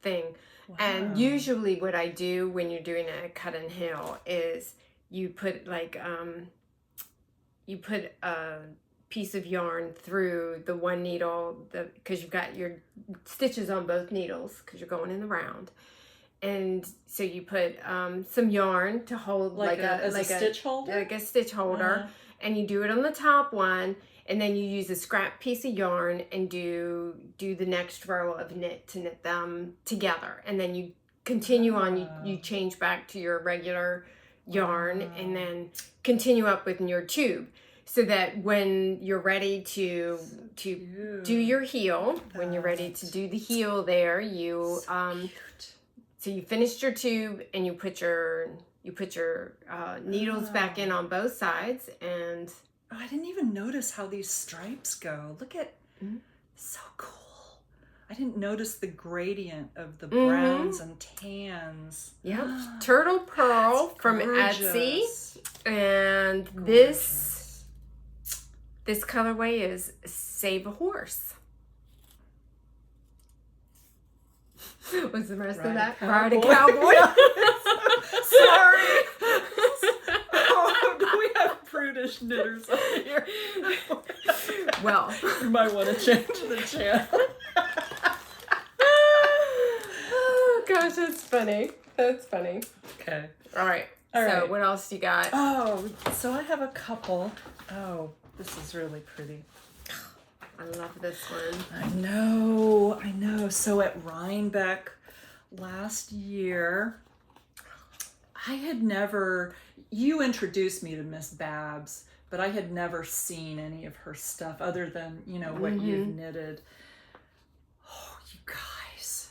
thing. Wow. And usually what I do when you're doing a cut-in heel is you put like, you put a piece of yarn through the one needle, because you've got your stitches on both needles because you're going in the round. And so you put some yarn to hold like a stitch holder? Like a stitch holder. And you do it on the top one. And then you use a scrap piece of yarn and do the next row of knit to knit them together. And then you continue on, you change back to your regular yarn and then continue up with your tube. So that when you're ready to do your heel, when you're ready to do the heel there, you so you finished your tube and you put your needles back in on both sides. And I didn't even notice how these stripes go. Look at, so cool. I didn't notice the gradient of the browns and tans. Yep. Turtle Purl from Etsy. And this colorway is Save a Horse. What's the rest of that? Ride a cowboy. Sorry. We have prudish knitters on here. Well, you might want to change the channel. Oh gosh, that's funny. That's funny. Okay. All right. So what else you got? Oh, so I have a couple. Oh, this is really pretty. I love this one. I know. So at Rhinebeck last year, I had never, you introduced me to Miss Babs, but I had never seen any of her stuff other than, what you've knitted. Oh, you guys.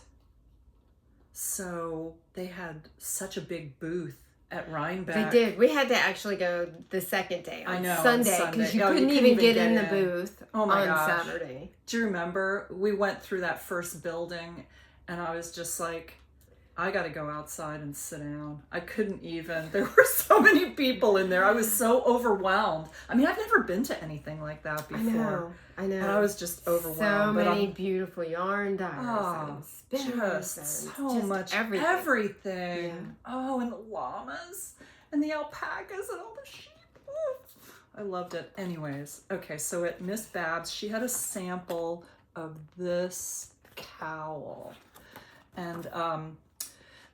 So they had such a big booth at Rhinebeck. They did. We had to actually go the second day on Sunday because you Oh, couldn't even get in the booth on Saturday. Do you remember? We went through that first building and I was just like, I got to go outside and sit down. I couldn't even. There were so many people in there. I was so overwhelmed. I mean, I've never been to anything like that before. I know. And I was just overwhelmed. So many beautiful yarn dyers and spinners. So much everything. Yeah. Oh, and the llamas and the alpacas and all the sheep. Oh, I loved it. Anyways, okay, so at Miss Babs, she had a sample of this cowl. And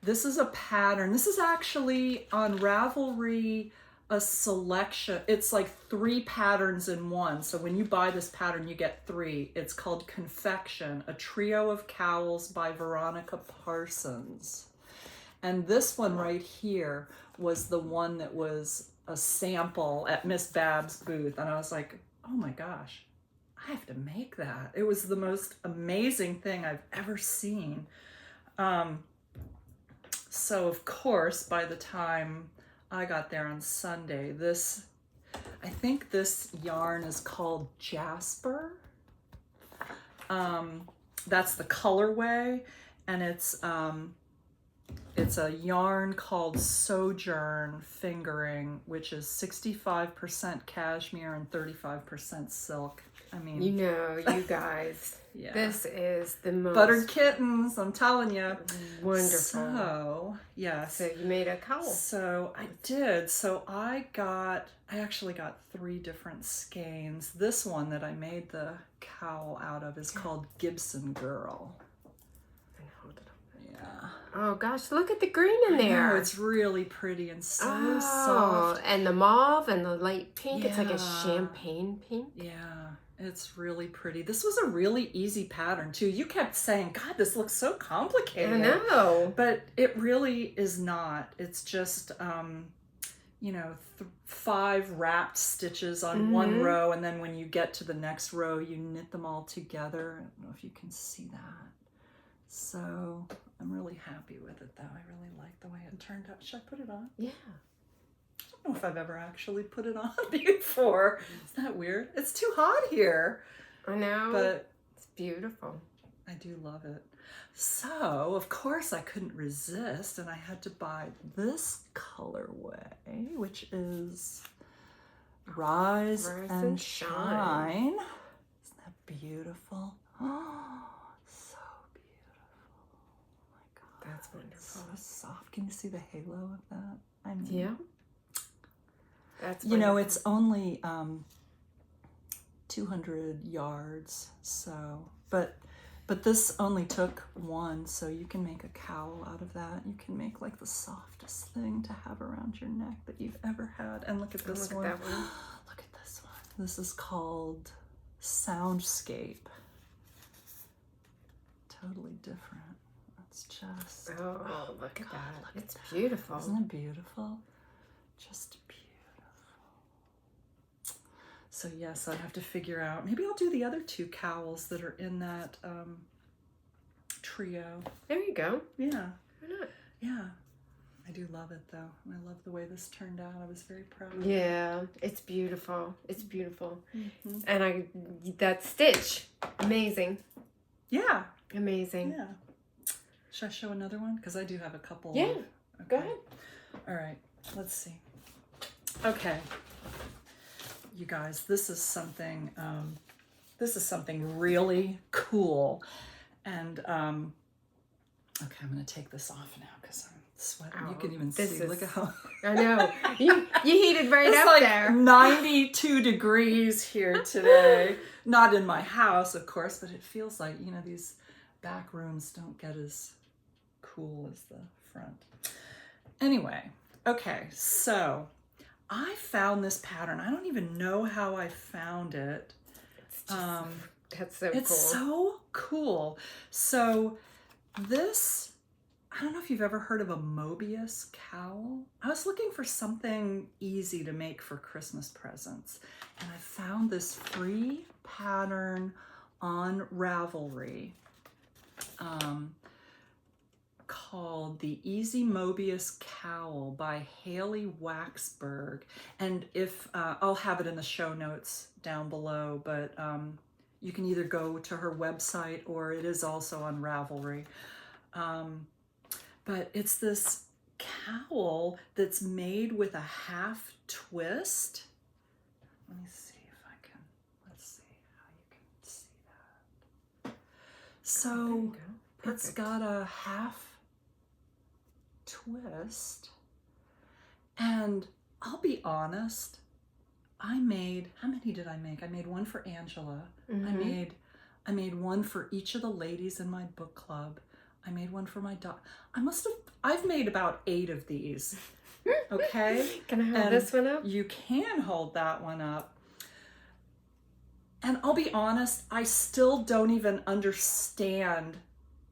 this is a pattern. This is actually on Ravelry, a selection. It's like 3 patterns in one. So when you buy this pattern, you get 3. It's called Confection, a trio of cowls by Veronica Parsons. And this one right here was the one that was a sample at Miss Babs' booth. And I was like, oh my gosh, I have to make that. It was the most amazing thing I've ever seen. So of course, by the time I got there on Sunday, I think this yarn is called Jasper. That's the colorway, and it's a yarn called Sojourn Fingering, which is 65% cashmere and 35% silk. I mean, you know, you guys, this is the most buttered kittens, I'm telling you. Wonderful. So, yes. So you made a cowl. So I did. So I actually got 3 different skeins. This one that I made the cowl out of is called Gibson Girl. Yeah. Oh gosh, look at the green in there. Oh, it's really pretty and so soft. And the mauve and the light pink. Yeah. It's like a champagne pink. Yeah. It's really pretty. This was a really easy pattern too. You kept saying, God, this looks so complicated. I know. But it really is not. It's just, 5 wrapped stitches on one row. And then when you get to the next row, you knit them all together. I don't know if you can see that. So I'm really happy with it though. I really like the way it turned out. Should I put it on? Yeah. I don't know if I've ever actually put it on before. Isn't that weird? It's too hot here. I know. But it's beautiful. I do love it. So, of course, I couldn't resist, and I had to buy this colorway, which is Rise and Shine. Isn't that beautiful? Oh, so beautiful. Oh my God. That's wonderful. So soft. Can you see the halo of that? I mean, yeah. That's wonderful. It's only 200 yards, so, but this only took 1, so you can make a cowl out of that. You can make like the softest thing to have around your neck that you've ever had. And look at this one. Look at that one. Look at this one. This is called Soundscape. Totally different. It's just, oh look at that. Look it's at that. Beautiful. Isn't it beautiful? Just beautiful. So yes, I have to figure out, maybe I'll do the other 2 cowls that are in that trio. There you go. Yeah. Why not? Yeah. I do love it though. And I love the way this turned out. I was very proud of it. Yeah, it's beautiful. It's beautiful. Mm-hmm. And that stitch, amazing. Yeah. Amazing. Yeah. Should I show another one? Because I do have a couple. Yeah. Okay. Go ahead. All right. Let's see. Okay. You guys, this is something really cool. And okay, I'm gonna take this off now because I'm sweating. You can even see. Look at how I know. You heated right it's up like there. 92 degrees here today. Not in my house, of course, but it feels like, these back rooms don't get as cool as the front. Anyway, okay, so I found this pattern. I don't even know how I found it. That's so cool. It's so cool. So this, I don't know if you've ever heard of a Mobius Cowl. I was looking for something easy to make for Christmas presents. And I found this free pattern on Ravelry called the Easy Mobius Cowl by Haley Waxberg. And if I'll have it in the show notes down below, but you can either go to her website or it is also on Ravelry. But it's this cowl that's made with a half twist. Let me see if I can, let's see how you can see that. So it's got a half twist, and I'll be honest, I made, how many did I make? I made one for Angela. I made one for each of the ladies in my book club. I made one for my dog. I've made about 8 of these. Okay? Can I hold this one up? You can hold that one up. And I'll be honest, I still don't even understand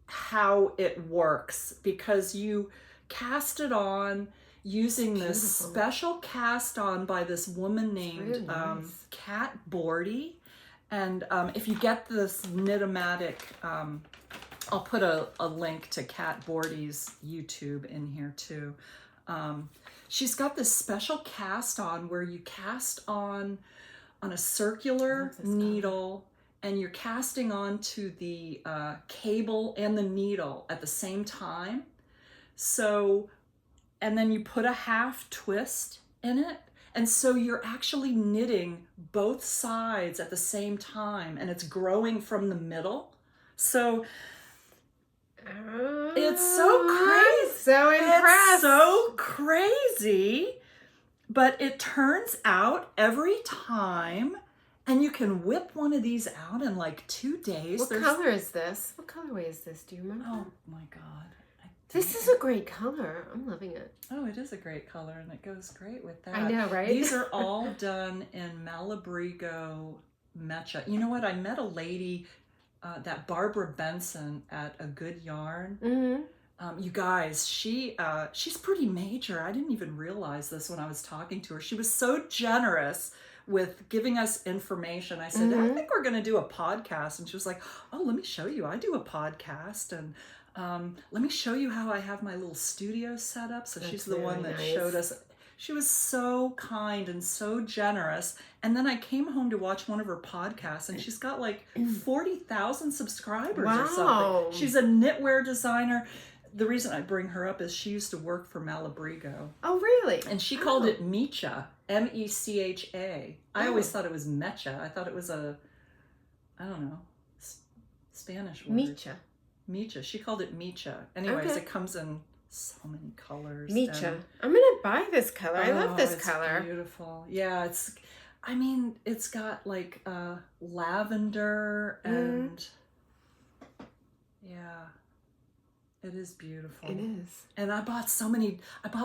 how it works, because you cast it on using this special cast on by this woman named Kat Bordy. And if you get this Knit-O-Matic, I'll put a link to Kat Bordy's YouTube in here too. She's got this special cast on where you cast on a circular needle, and you're casting onto the cable and the needle at the same time. So, and then you put a half twist in it. And so you're actually knitting both sides at the same time, and it's growing from the middle. So it's so crazy. So impressed. It's so crazy. But it turns out every time, and you can whip one of these out in like 2 days. What color is this? What colorway is this? Do you remember? Oh my God. This is a great color. I'm loving it. Oh, it is a great color, and it goes great with that. I know, right? These are all done in Malabrigo Mecha. You know what? I met a lady, that Barbara Benson at A Good Yarn. You guys, she's pretty major. I didn't even realize this when I was talking to her. She was so generous with giving us information. I said, I think we're going to do a podcast. And she was like, oh, let me show you. I do a podcast. And let me show you how I have my little studio set up. So she's the one that showed us. She was so kind and so generous. And then I came home to watch one of her podcasts, and she's got like 40,000 subscribers or something. She's a knitwear designer. The reason I bring her up is she used to work for Malabrigo. Oh, really? And she called it Mecha, M-E-C-H-A. I always thought it was Mecha. I thought it was a, I don't know, Spanish word. Mecha. Mecha. She called it Mecha. Anyways, it comes in so many colors. Mecha. I'm going to buy this color. I love this color. It's beautiful. Yeah, it's got like lavender and yeah. It is beautiful. It is. And I bought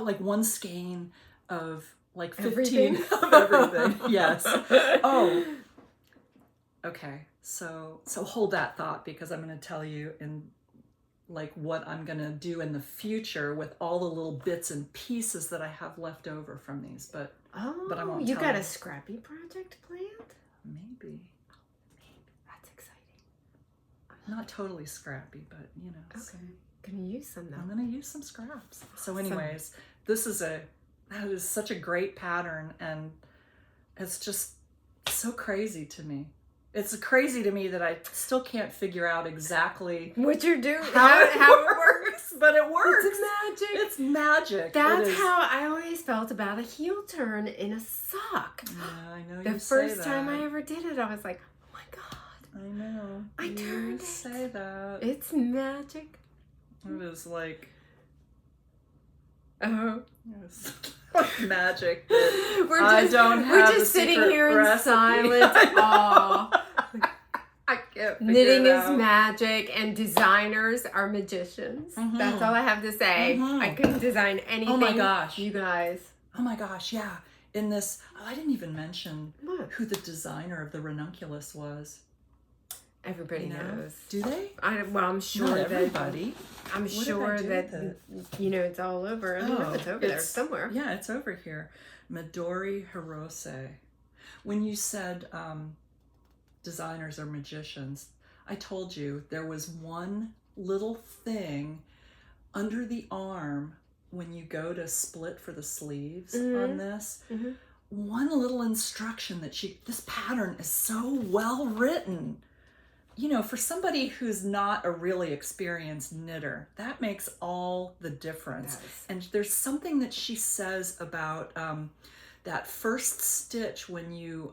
like one skein of like 15 everything. of everything. Yes. Oh. Okay. So hold that thought, because I'm going to tell you in like what I'm going to do in the future with all the little bits and pieces that I have left over from these. But I won't you tell got you. a scrappy project planned? Maybe. That's exciting. Not totally scrappy, but you know. Okay. Gonna use some though. I'm gonna use some scraps. So anyways, that is such a great pattern, and it's just so crazy to me. It's crazy to me that I still can't figure out exactly what you're doing, how it works, but it works. It's magic. It's magic. That's how I always felt about a heel turn in a sock. Yeah, I know. The first time I ever did it, I was like, oh my God. I know. I turned it. Say that. It's magic. It was like, it's magic. We're just sitting here in silent awe. I can't figure Knitting it is out. magic, and designers are magicians. That's all I have to say. I couldn't design anything. Oh my gosh. You guys. Oh my gosh, yeah. In this, I didn't even mention What? who the designer of the Ranunculus was. Everybody knows. Do they? I'm sure Not that everybody. I'm What sure did I do that with it's all over. I know it's over there somewhere. Yeah, it's over here. Midori Hirose. When you said designers are magicians, I told you there was one little thing under the arm, when you go to split for the sleeves on this, one little instruction that this pattern is so well written. You know, for somebody who's not a really experienced knitter, that makes all the difference. And there's something that she says about that first stitch when you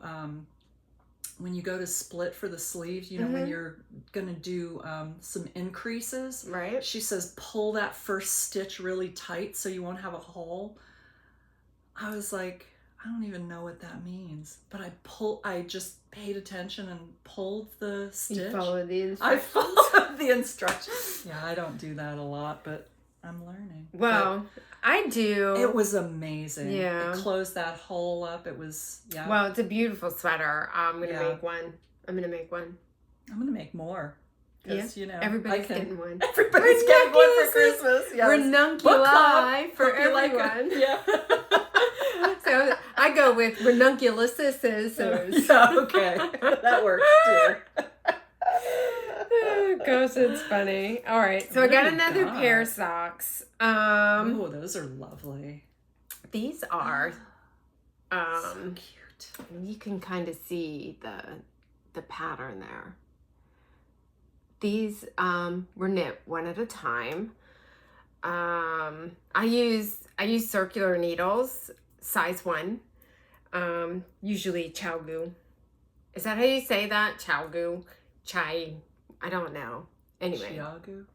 go to split for the sleeves, you know, when you're going to do some increases. Right. She says, pull that first stitch really tight so you won't have a hole. I was like, I don't even know what that means, but I just paid attention and pulled the stitch. You followed the instructions. I followed the instructions. Yeah, I don't do that a lot, but I'm learning. Well, I do. It was amazing. Yeah. It closed that hole up. It was, yeah. Well, it's a beautiful sweater. I'm going to make one. I'm going to make more. Because, you know, everybody's getting one. Everybody's getting one for Christmas. Yes. Ranunculi for everyone. Yeah. So I go with ranunculus. Yeah, okay. That works too. Oh, gosh, it's funny. All right, so I got another pair of socks. Oh, those are lovely. These are so cute. You can kind of see the pattern there. These were knit one at a time. I use circular needles, size 1. Usually Chiaogu. Is that how you say that? Chiaogu? I don't know. Anyway.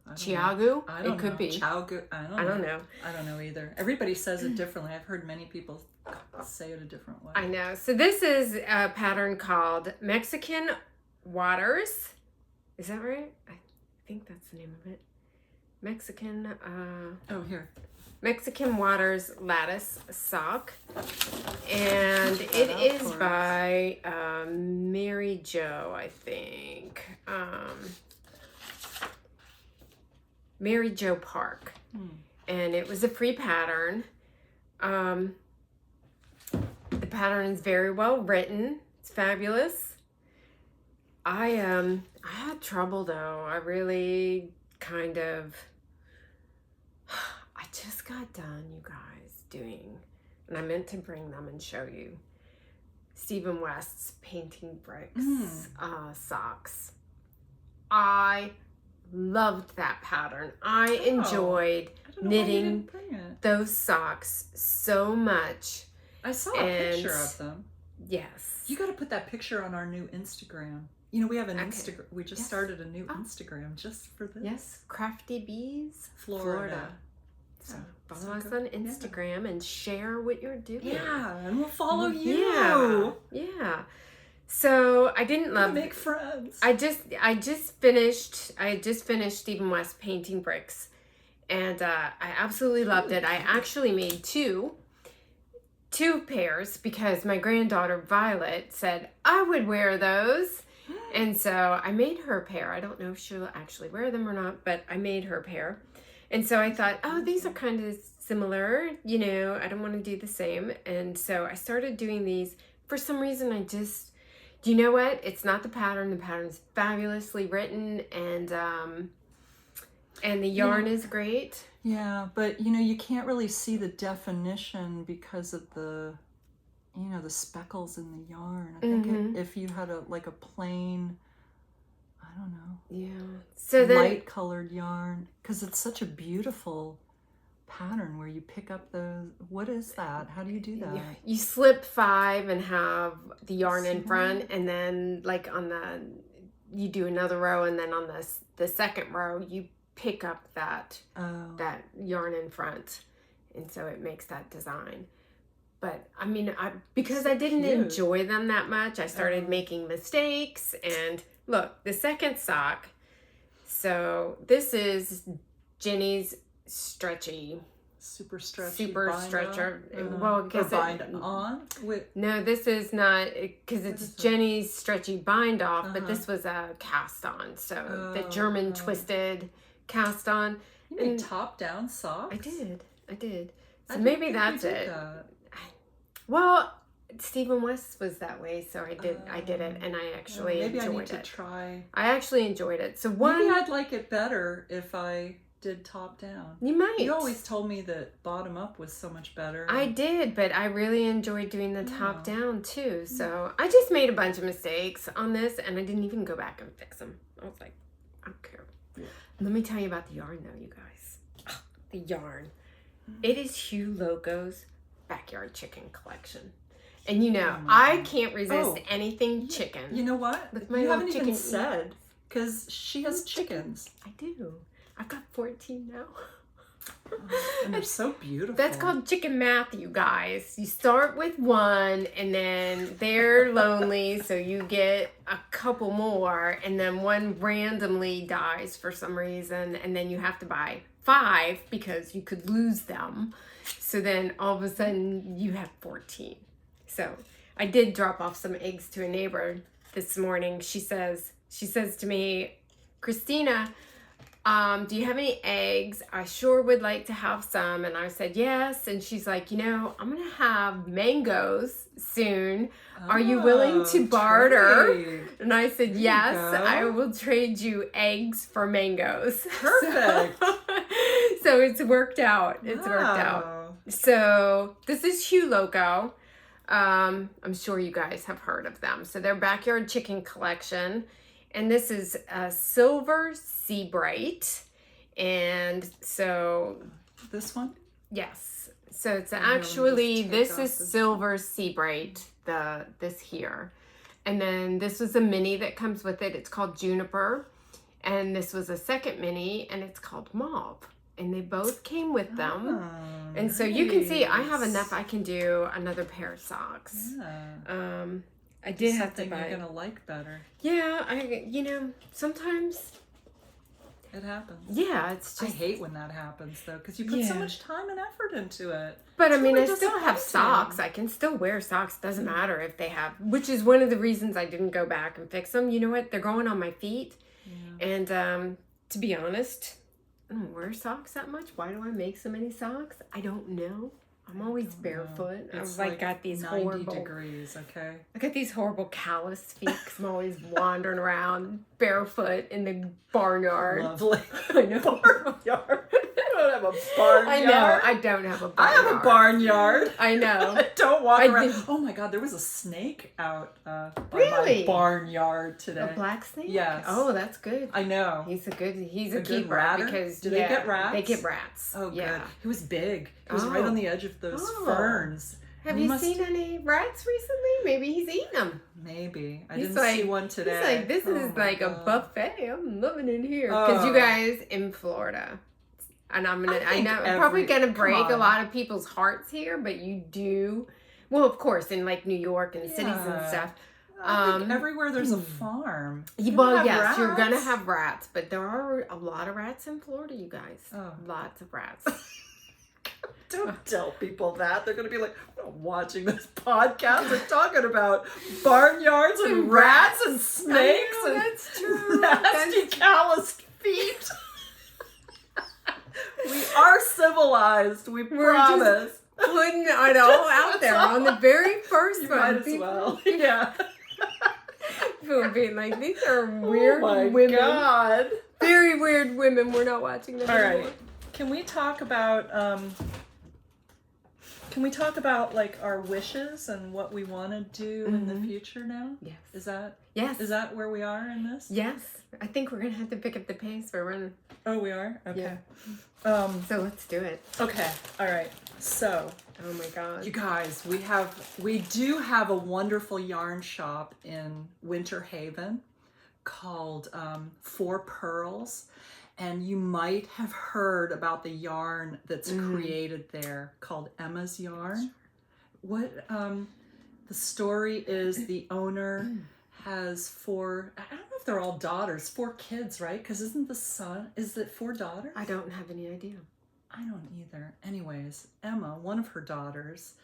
Chiaogu? It could be. Chiaogu? I don't know. I don't know either. Everybody says it differently. I've heard many people say it a different way. I know. So this is a pattern called Mexican Waters. Is that right? I think that's the name of it. Mexican Waters Lattice Sock. And it is by Mary Jo, I think. Mary Jo Park. And it was a free pattern. The pattern is very well written. It's fabulous. I had trouble though. I really kind of, I just got done, you guys, doing, and I meant to bring them and show you, Stephen West's Painting Bricks socks. I loved that pattern. I enjoyed knitting those socks so much. I saw a picture of them. Yes. You got to put that picture on our new Instagram. You know, we have an Instagram. We just started a new Instagram just for this. Yes, Crafty Bees, Florida. So follow us on Instagram and share what you're doing. Yeah, and we'll follow you. Yeah. So I didn't love. Make friends. I just finished Stephen West Painting Bricks, and I absolutely loved it. I actually made two pairs because my granddaughter Violet said I would wear those. And so I made her a pair. I don't know if she'll actually wear them or not, but I made her a pair. And so I thought, oh, these are kind of similar. You know, I don't want to do the same. And so I started doing these. For some reason, do you know what? It's not the pattern. The pattern's fabulously written, and the yarn is great. Yeah, but you know, you can't really see the definition because of the speckles in the yarn. I think if you had a plain, I don't know, so light colored yarn, because it's such a beautiful pattern where you pick up what is that? How do you do that? You slip 5 and have the yarn in front, and then you do another row, and then on the second row you pick up that yarn in front, and so it makes that design. But I mean, because I didn't enjoy them that much, I started making mistakes. And look, the second sock. So this is Jenny's stretchy. Super stretchy. Super stretcher. Well, because bind on. No, this is not, because it's Jenny's stretchy bind off, but this was a cast on. So the German twisted cast on. You made top down socks? I did. So maybe that's it. Well, Stephen West was that way, so I did it, and I actually enjoyed it. Maybe I need to try. I actually enjoyed it. So maybe I'd like it better if I did top down. You might. You always told me that bottom up was so much better. I did, but I really enjoyed doing the top down too. So I just made a bunch of mistakes on this, and I didn't even go back and fix them. I was like, I don't care. Yeah. Let me tell you about the yarn though, you guys. The yarn. It is Hugh Loco's Backyard Chicken Collection. And you know, I can't resist anything chicken. You know what? With my you haven't chicken even said, because she has chickens. I do. I've got 14 now. And they're so beautiful. That's called chicken math, you guys. You start with one, and then they're lonely, so you get a couple more, and then one randomly dies for some reason, and then you have to buy 5 because you could lose them. So then all of a sudden you have 14. So I did drop off some eggs to a neighbor this morning. She says to me, Christina, do you have any eggs? I sure would like to have some. And I said, yes. And she's like, you know, I'm going to have mangoes soon. Are you willing to barter? Trade. And I said, yes, I will trade you eggs for mangoes. Perfect. So it's worked out. It's worked out. So this is Hugh Loco. I'm sure you guys have heard of them. So their Backyard Chicken Collection. And this is a silver sea bright. And so... This one? Yes. So it's actually, this is silver sea bright, this here. And then this was a mini that comes with it. It's called Juniper. And this was a second mini, and it's called Mauve. And they both came with them. And so you can see I have enough. I can do another pair of socks. Yeah. I did have to buy. You're gonna like better. Yeah, you know, sometimes it happens. Yeah, it's just. I hate when that happens though, because you put so much time and effort into it. But I mean, I still have socks. I can still wear socks. Doesn't matter if they have. Which is one of the reasons I didn't go back and fix them. You know what? They're going on my feet, and to be honest, I don't wear socks that much. Why do I make so many socks? I don't know. I'm always barefoot. It's I've got these 90 horrible degrees, okay? I got these horrible calloused feet because I'm always wandering around barefoot in the barnyard. Lovely. I know. Barnyard. I don't have a barnyard. I know. I don't have a barnyard. I have a barnyard. I know. I don't walk around. Oh my God, there was a snake out by my barnyard today. A black snake? Yes. Oh, that's good. I know. He's a good keeper ratter? Because do they get rats? They get rats. Oh, yeah. good. He was big. He was right on the edge of those ferns. Have you seen any rats recently? Maybe he's eating them. Maybe. I didn't see one today. He's like, this is like a buffet. I'm loving it here. Because you guys in Florida. And I'm probably gonna break a lot of people's hearts here, but you do. Well, of course, in like New York and cities and stuff. I think everywhere there's a farm. Well, yes, you're gonna have rats, but there are a lot of rats in Florida, you guys. Lots of rats. Don't tell people that. They're gonna be like, I'm not watching this podcast. We're talking about barnyards and rats and snakes and that's true. Nasty calloused feet. We are civilized. We promise. Just putting it all out there on the very first one. Might as well. Yeah. People being like, these are weird women. Oh my God. Very weird women. We're not watching them anymore. Right. Can we talk about like our wishes and what we want to do in the future now? Yes. Is that Yes. where we are in this? Yes. I think we're gonna have to pick up the pace. We're running. Oh, we are? Okay. Yeah. So let's do it. Okay. All right. So, oh my God. you guys, we do have a wonderful yarn shop in Winter Haven called For Purls. And you might have heard about the yarn that's created there called Emma's Yarn. What the story is, the owner has 4, I don't know if they're all daughters, 4 kids, right? Because is it 4 daughters? I don't have any idea. I don't either. Anyways, Emma, one of her daughters,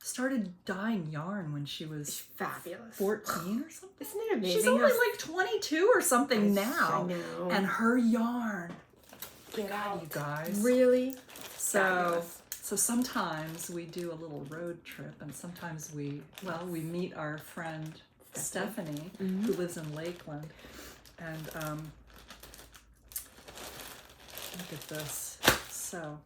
started dyeing yarn when she was fabulous 14 or something. Isn't it amazing? She's only like 22 or something now. I know. And her yarn, get out, you guys. Really? So sometimes we do a little road trip, and sometimes we meet our friend Stephanie, who lives in Lakeland, and Look at this. So,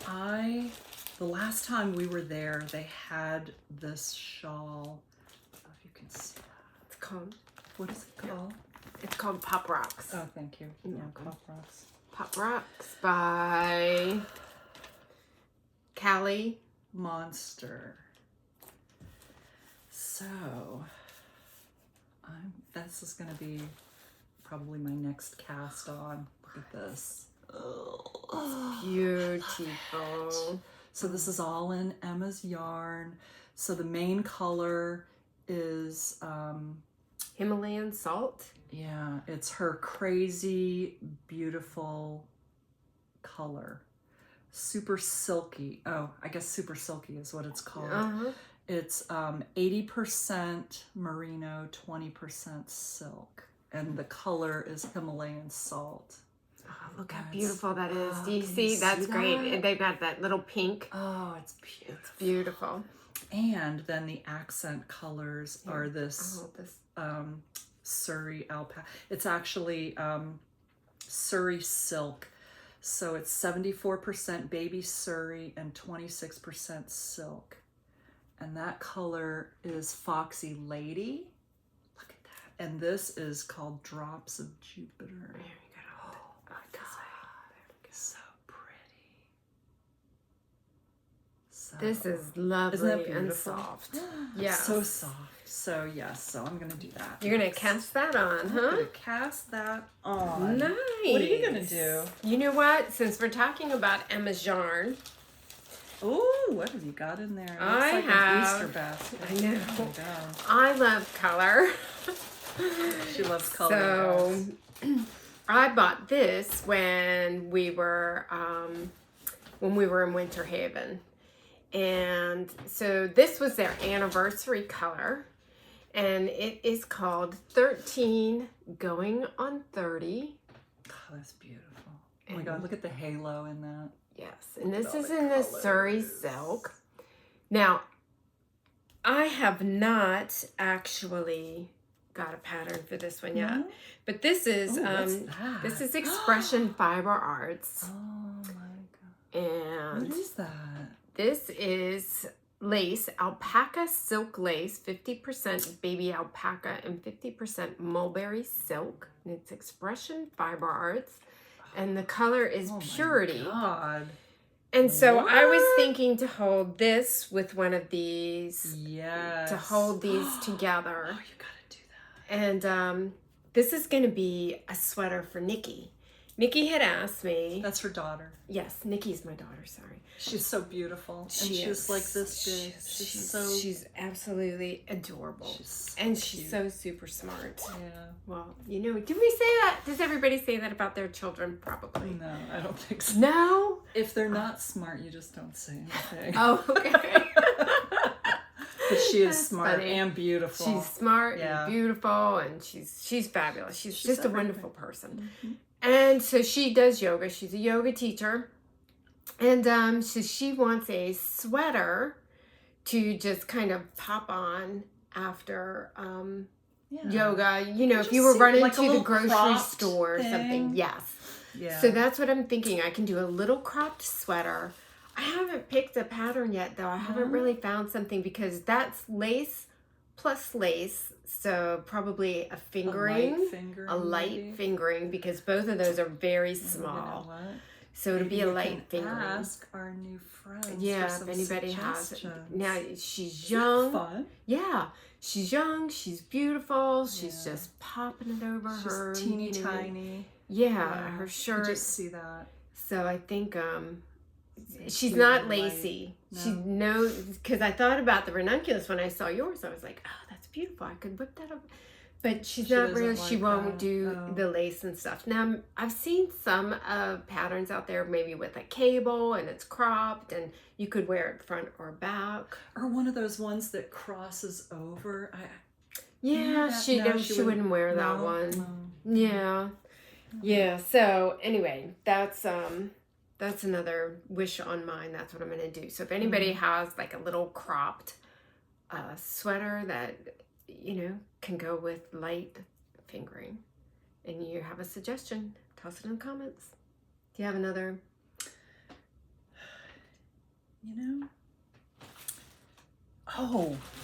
the last time we were there, they had this shawl. I don't know if you can see that. It's called, What is it called? it's called Pop Rocks. Oh, thank you. Yeah, Pop Rocks. Pop Rocks by Callie Monster. So, this is going to be probably my next cast on. Look at this. It's beautiful. So this is all in Emma's yarn. So the main color is Himalayan salt. yeah, it's her crazy beautiful color. Super silky. Oh, I guess super silky is what it's called. It's 80% merino, 20% silk, and the color is Himalayan salt. Oh, look how beautiful that is. Do you see? That's great. And they've got that little pink. Oh, it's beautiful. It's beautiful. And then the accent colors are this, this. Surrey alpaca. It's actually Surrey silk. So it's 74% baby Surrey and 26% silk. And that color is Foxy Lady. Look at that. And this is called Drops of Jupiter. There you go. Oh, God. So pretty. So, This is lovely and soft. Yeah. So soft. So yes, so I'm gonna do that. You're gonna cast that on, I'm huh? gonna cast that on. Nice. What are you gonna do? You know what? Since we're talking about Emma's yarn, Ooh, what have you got in there? It looks I like have- an Easter basket. I know. Oh my God. I love color. She loves color. So I bought this when we were in Winter Haven. And so this was their anniversary color. And it is called 13 Going on 30. Oh, that's beautiful. Oh my God, look at the halo in that. Yes, and this all is the in the colors. Surrey silk. Now, I have not actually got a pattern for this one yet, but this is Ooh, what's that? this is Expression Fiber Arts, Oh my God. and What is that? this is lace, alpaca silk lace, 50% baby alpaca and 50% mulberry silk. And it's Expression Fiber Arts, and the color is Purity. Oh my God. And so I was What? thinking to hold this with one of these, Yes. to hold these together. Oh, you gotta do that. And this is going to be a sweater for Nikki. Nikki had asked me. That's her daughter. Yes, Nikki's my daughter, sorry. She's so beautiful. And she's like this big. She's absolutely adorable. And she's so super smart. Yeah. Well, you know, do we say that? Does everybody say that about their children? Probably. No, I don't think so. No? If they're not smart, you just don't say anything. Oh, okay. But she is That's smart funny. and beautiful. She's smart Yeah. and beautiful, and she's fabulous. She's just a everything. wonderful person. And so she does yoga. She's a yoga teacher. And so she wants a sweater to just kind of pop on after yoga. You know, if you were running like a to the little grocery cropped store or something. thing. Yes. Yeah. So that's what I'm thinking. I can do a little cropped sweater. I haven't picked a pattern yet, though. I haven't really found something because that's lace plus lace. So probably a fingering, a light fingering, because both of those are very small. You know what? So it'll be a light fingering. Ask our new friends. Yeah, for if some anybody has it. suggestions. Now she's Isn't that young. fun? Yeah, she's young. She's beautiful. She's Yeah. just popping it over She's her. teeny you know, tiny. Yeah, her You shirt. just see that. So I think she's cute not and light. lacy. No. She knows, because I thought about the ranunculus when I saw yours. I was like, oh, that's beautiful. I could whip that up. But she's She not doesn't really, she like won't that. do Oh. the lace and stuff. Now, I've seen some patterns out there, maybe with a cable and it's cropped and you could wear it front or back. Or one of those ones that crosses over. Yeah, she wouldn't wear that one. Yeah. Yeah. So anyway, that's another wish on mine. That's what I'm gonna do. So if anybody has like a little cropped sweater that, you know, can go with light fingering, and you have a suggestion, toss it in the comments. Do you have another? You know?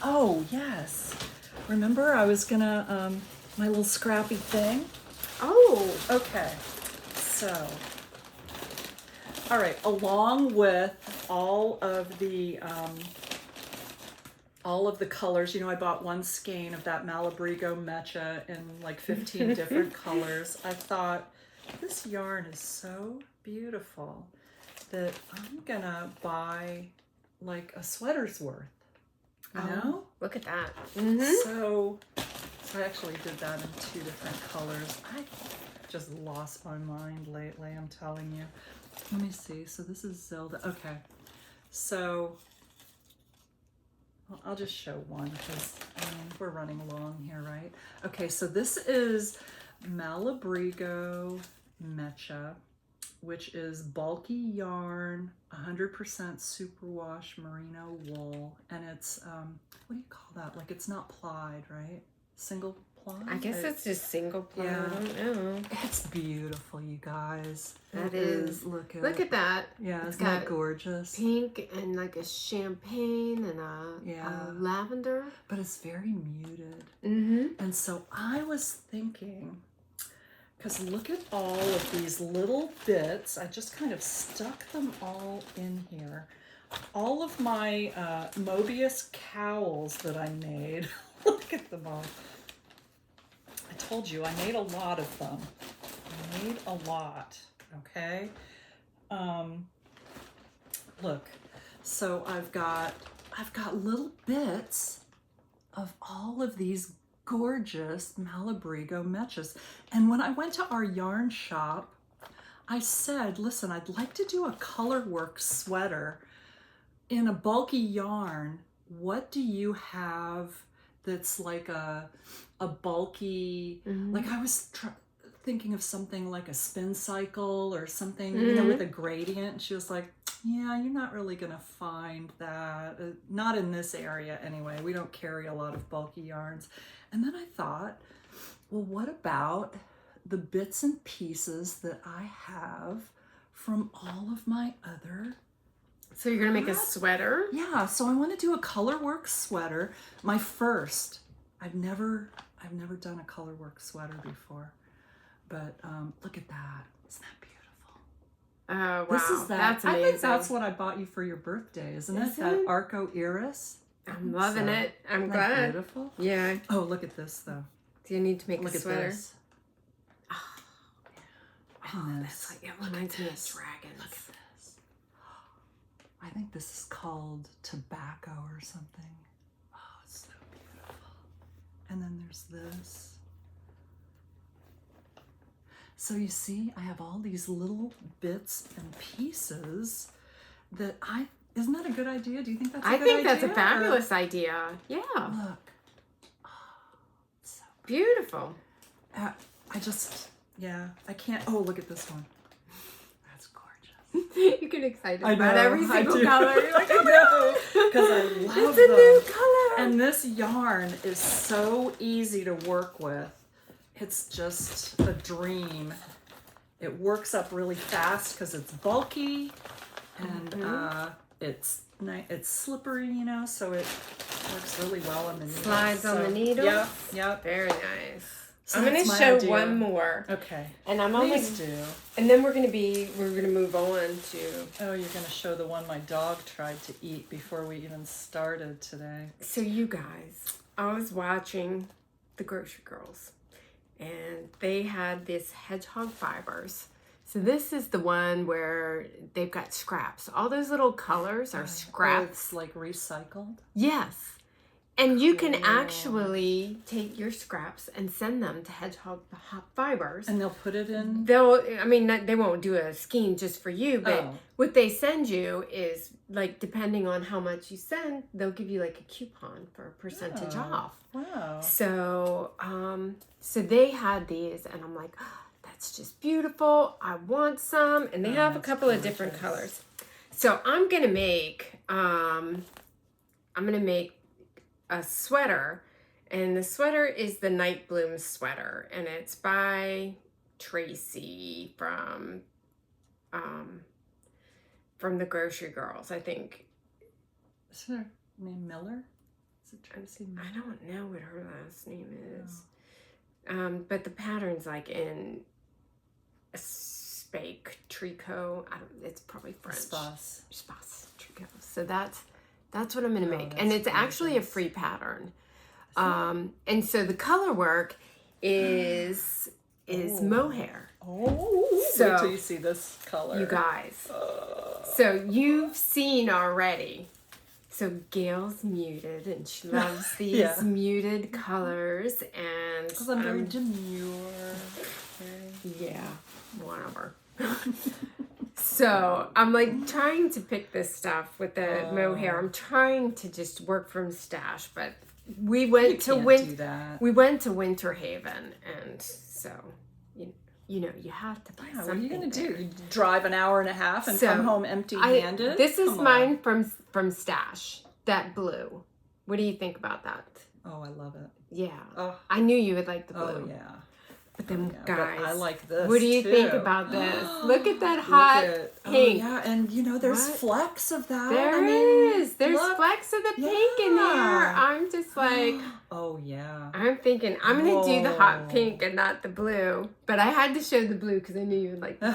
Oh, yes. Remember I was gonna, my little scrappy thing? Oh. Okay. So, all right, along with all of the colors, you know, I bought one skein of that Malabrigo Mecha in like 15 different colors. I thought, this yarn is so beautiful that I'm gonna buy like a sweater's worth, you know? Look at that. So I actually did that in 2 different colors. I just lost my mind lately, I'm telling you. Let me see. So this is Zelda. Okay. So well, I'll just show one because we're running along here, right? Okay, so this is Malabrigo Mecha, which is bulky yarn, 100% superwash merino wool, and it's what do you call that? Like, it's not plied, right? Single ply? I guess it's just single ply. Yeah. I don't know. It's beautiful, you guys. That It is. Look Look at that. Yeah, It's isn't that got gorgeous? Pink and like a champagne and a lavender. But it's very muted. Mm-hmm. And so I was thinking, because look at all of these little bits. I just kind of stuck them all in here. All of my Mobius cowls that I made. Look at them all. I told you, I made a lot of them. I made a lot, okay? Look, so I've got little bits of all of these gorgeous Malabrigo mechas. And when I went to our yarn shop, I said, listen, I'd like to do a colorwork sweater in a bulky yarn. What do you have that's like a bulky, like I was thinking of something like a spin cycle or something, you know, with a gradient. And she was like, yeah, you're not really gonna find that. Not in this area anyway. We don't carry a lot of bulky yarns. And then I thought, well, what about the bits and pieces that I have from all of my other... So you're gonna make a sweater? Yeah, so I want to do a colorwork sweater. My first. I've never done a colorwork sweater before. But look at that. Isn't that beautiful? Oh, wow. This is that. That's amazing. I think that's what I bought you for your birthday, isn't it? That Arco Iris. I'm loving it. I'm Isn't glad. that beautiful? Yeah. Oh, look at this though. Do you need to make Look a sweater? at this. Oh, that's like, it reminds me of dragons. Look at this. I think this is called tobacco or something. Oh, it's so beautiful. And then there's this. So you see, I have all these little bits and pieces that isn't that a good idea? Do you think that's a good idea? I think that's a fabulous idea. Yeah. Look. Oh, so beautiful. I can't. Oh, look at this one. That's gorgeous. You get excited I about know, every single I do. color. You're like, I know, because I love it's a them. new color. And this yarn is so easy to work with. It's just a dream. It works up really fast because it's bulky and it's slippery, you know, so it works really well on the needle. Slides on the needle. Yep. Very nice. So I'm going that's to my show idea. one more. Okay. And I'm Please almost do. And then we're going to move on to... Oh, you're going to show the one my dog tried to eat before we even started today. So you guys, I was watching the Grocery Girls and they had this hedgehog fibers. So this is the one where they've got scraps. All those little colors are scraps. It's like recycled? Yes. And you can actually take your scraps and send them to Hedgehog Fibers. And they'll put it in? They won't do a skein just for you, but what they send you is, like, depending on how much you send, they'll give you, like, a coupon for a percentage off. Wow. So, so they had these, and I'm like, oh, that's just beautiful. I want some. And they have a couple of different colors. So I'm going to make, a sweater, and the sweater is the Night Bloom sweater, and it's by Tracy from from the Grocery Girls. I think. Is her name Miller? Is it Tracy Miller? I don't know what her last name is. But the pattern's like in a spake tricot. It's probably French. Espace tricot. So that's what I'm gonna make, and it's actually a free pattern. And so the color work is mohair. Oh, so wait till you see this color, you guys. So you've seen already. So Gayle's muted, and she loves these muted colors, and because I'm very demure. Yeah, whatever. So I'm like trying to pick this stuff with the mohair. I'm trying to just work from stash, but we went to Winter Haven, and so you know you have to buy something. What are you gonna do? You drive an hour and a half and come home empty-handed? This is mine from stash. That blue. What do you think about that? Oh, I love it. Yeah. Oh. I knew you would like the blue. Oh yeah. But then, guys, but I like this. What do you think about this? Look at that hot pink. Oh, yeah, and there's flecks of that. There's flecks of the pink in there. I'm just like, oh yeah. I'm thinking I'm gonna do the hot pink and not the blue. But I had to show the blue because I knew you would like the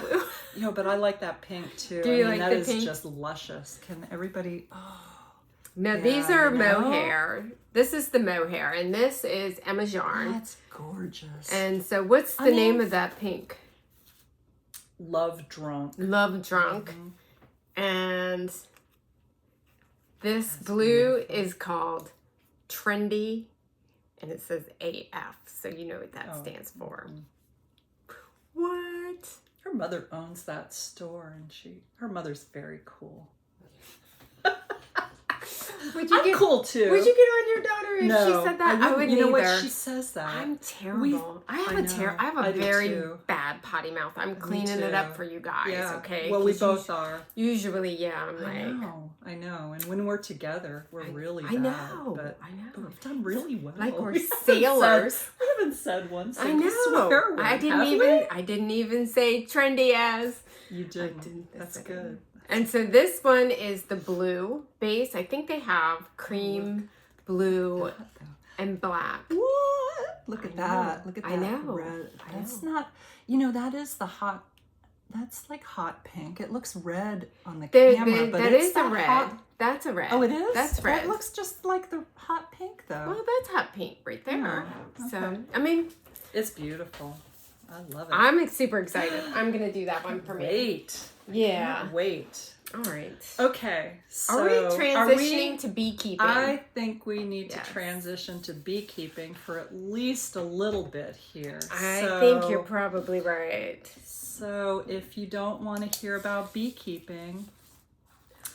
blue. But I like that pink too. Do you like that the is pink? Just luscious. Can everybody? No, these are mohair. This is the mohair, and this is Emma's yarn. That's gorgeous. And so, what's the name of that pink? Love Drunk. Love Drunk. Mm-hmm. And this blue is called Trendy, and it says AF, so you know what that stands for. Mm-hmm. What? Her mother owns that store, and her mother's very cool. I'm cool too. Would you get on your daughter if she said that? I wouldn't. You know either. what? She says that. I'm terrible. I have a very bad potty mouth. I'm cleaning it up for you guys. Okay. Well, we both are. Usually, I'm I know. And when we're together, we're really bad. I know. But we've done really well. Like we're sailors. We haven't said one. I know. I didn't even say trendy as. You didn't. That's good. And so this one is the blue base. I think they have cream, blue, and black. What? Look at that. Look at that. I know. Red. That's not, that is the hot, that's like hot pink. It looks red on the camera, but that it's is a red. That's a red. Oh, it is? That's red. It looks just like the hot pink, though. Well, that's hot pink right there. Okay. So, I mean. It's beautiful. I love it. I'm super excited. I'm going to do that one for me. Yeah. Wait. All right. Okay. So are we transitioning to beekeeping? I think we need to transition to beekeeping for at least a little bit here. I think you're probably right. So if you don't want to hear about beekeeping,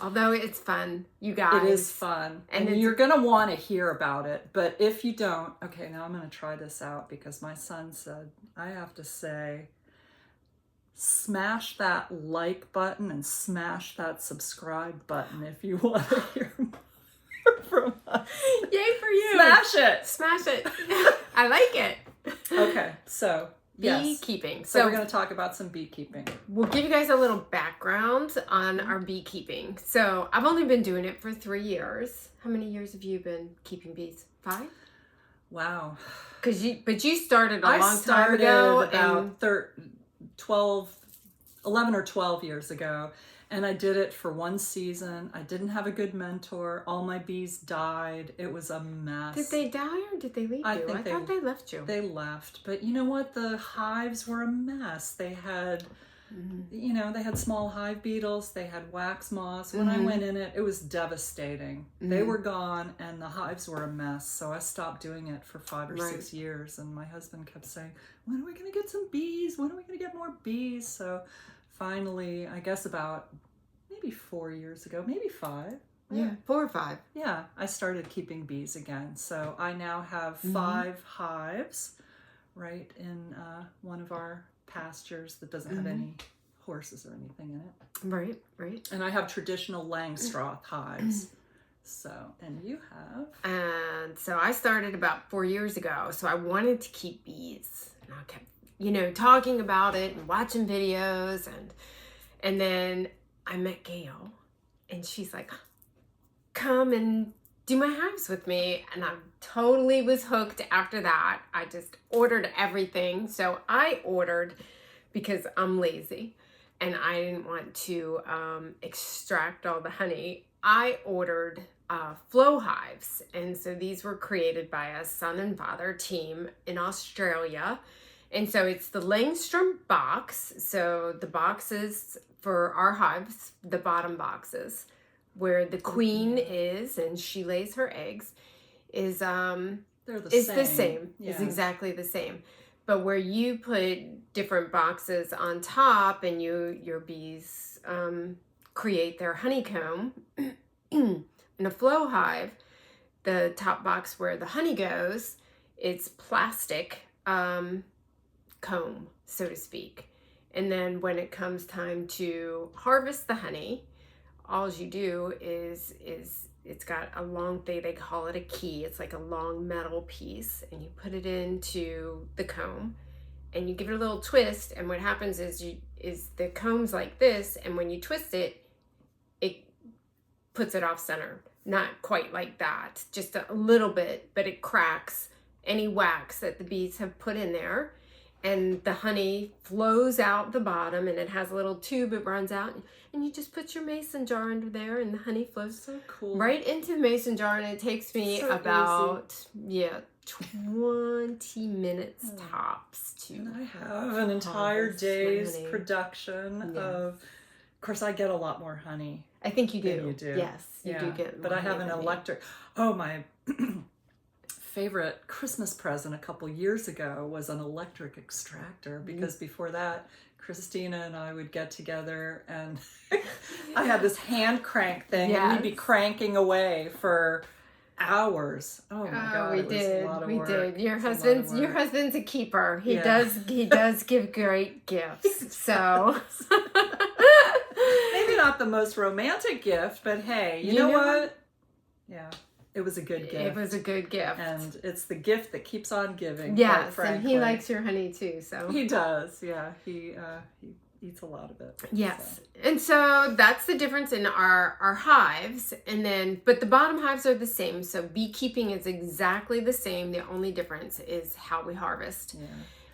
although it's fun, you guys. It is fun. And you're going to want to hear about it. But if you don't, okay, now I'm going to try this out because my son said, I have to say, smash that like button and smash that subscribe button if you want to hear more from us. Yay for you. Smash it. Smash it. I like it. Okay, so beekeeping. So we're going to talk about some beekeeping. We'll give you guys a little background on our beekeeping. So I've only been doing it for 3 years. How many years have you been keeping bees? 5? Wow. But you started a long time ago. About 11 or 12 years ago. And I did it for 1 season. I didn't have a good mentor. All my bees died. It was a mess. Did they die or did they leave you? I thought they left you. They left. But you know what? The hives were a mess. They had, they had small hive beetles. They had wax moths. When I went in it, it was devastating. They were gone and the hives were a mess. So I stopped doing it for 5 or 6 years. And my husband kept saying, when are we going to get some bees? When are we going to get more bees? So finally, I guess about maybe 4 years ago, maybe 5. Yeah, 4 or 5. Yeah, I started keeping bees again. So I now have 5 hives right in one of our pastures that doesn't have any horses or anything in it. Right. And I have traditional Langstroth hives. So, and you have? And so I started about 4 years ago. So I wanted to keep bees. And I kept, talking about it and watching videos And then I met Gayle, and she's like, come and do my hives with me. And I totally was hooked after that. I just ordered everything. So I ordered, because I'm lazy and I didn't want to extract all the honey, I ordered flow hives. And so these were created by a son and father team in Australia. And so it's the Langstrom box. So the boxes for our hives, the bottom boxes, where the queen is and she lays her eggs, is the same. Yeah. It's exactly the same. But where you put different boxes on top and your bees create their honeycomb in a flow hive, the top box where the honey goes, it's plastic comb, so to speak. And then when it comes time to harvest the honey, all you do is it's got a long thing, they call it a key. It's like a long metal piece, and you put it into the comb and you give it a little twist, and what happens is the comb's like this, and when you twist it, it puts it off center. Not quite like that, just a little bit, but it cracks any wax that the bees have put in there, and the honey flows out the bottom, and it has a little tube it runs out, and you just put your mason jar under there, and the honey flows so cool right into the mason jar, and it takes me so about 20 minutes tops to. And I have an entire day's production of course I get a lot more honey. I think you do. You do. Yes, you do get more. But I have an electric. Oh, my favorite Christmas present a couple years ago was an electric extractor, because before that, Christina and I would get together and I had this hand crank thing, and we'd be cranking away for hours. Oh my God, it was a lot of work. We did. Your husband's a keeper. He does give great gifts. So maybe not the most romantic gift, but hey, you know what? Yeah. It was a good gift. It was a good gift. And it's the gift that keeps on giving. Yes, and he likes your honey too, so. He does, yeah. He eats a lot of it. Yes. So. And so that's the difference in our hives. And then, but the bottom hives are the same. So beekeeping is exactly the same. The only difference is how we harvest. Yeah.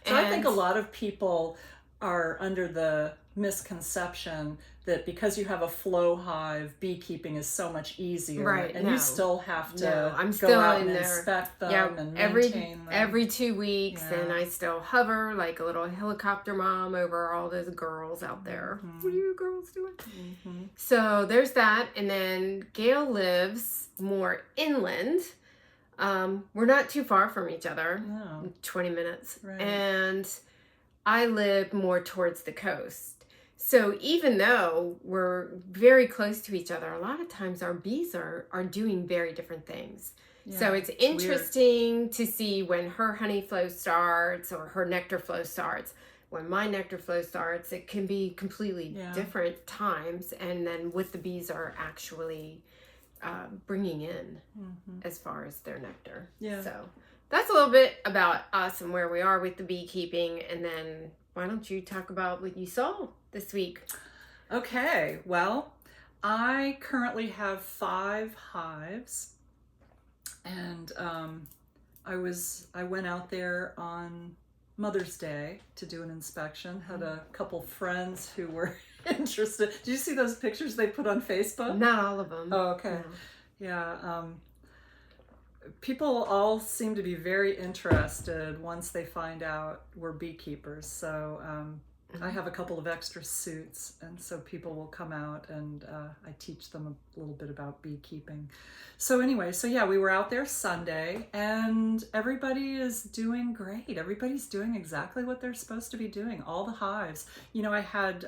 So I think a lot of people are under the misconception that because you have a flow hive, beekeeping is so much easier. Right. And you still have to I'm go still out in and there. inspect them and maintain them. Every 2 weeks, and I still hover like a little helicopter mom over all those girls out there. Mm-hmm. What are you girls doing? Mm-hmm. So there's that. And then Gayle lives more inland. We're not too far from each other. No. 20 minutes. Right. And I live more towards the coast. So even though we're very close to each other, a lot of times our bees are doing very different things. Yeah, so it's interesting to see when her honey flow starts or her nectar flow starts. When my nectar flow starts, it can be completely different times. And then what the bees are actually bringing in as far as their nectar. Yeah. So that's a little bit about us and where we are with the beekeeping. And then why don't you talk about what you saw this week? Okay, well, I currently have 5 hives, and I went out there on Mother's Day to do an inspection. Had a couple friends who were interested. Did you see those pictures they put on Facebook? Not all of them. Oh, okay. No. Yeah. People all seem to be very interested once they find out we're beekeepers. So I have a couple of extra suits, and so people will come out and I teach them a little bit about beekeeping. So anyway, we were out there Sunday, and everybody is doing great. Everybody's doing exactly what they're supposed to be doing. All the hives. You know, I had,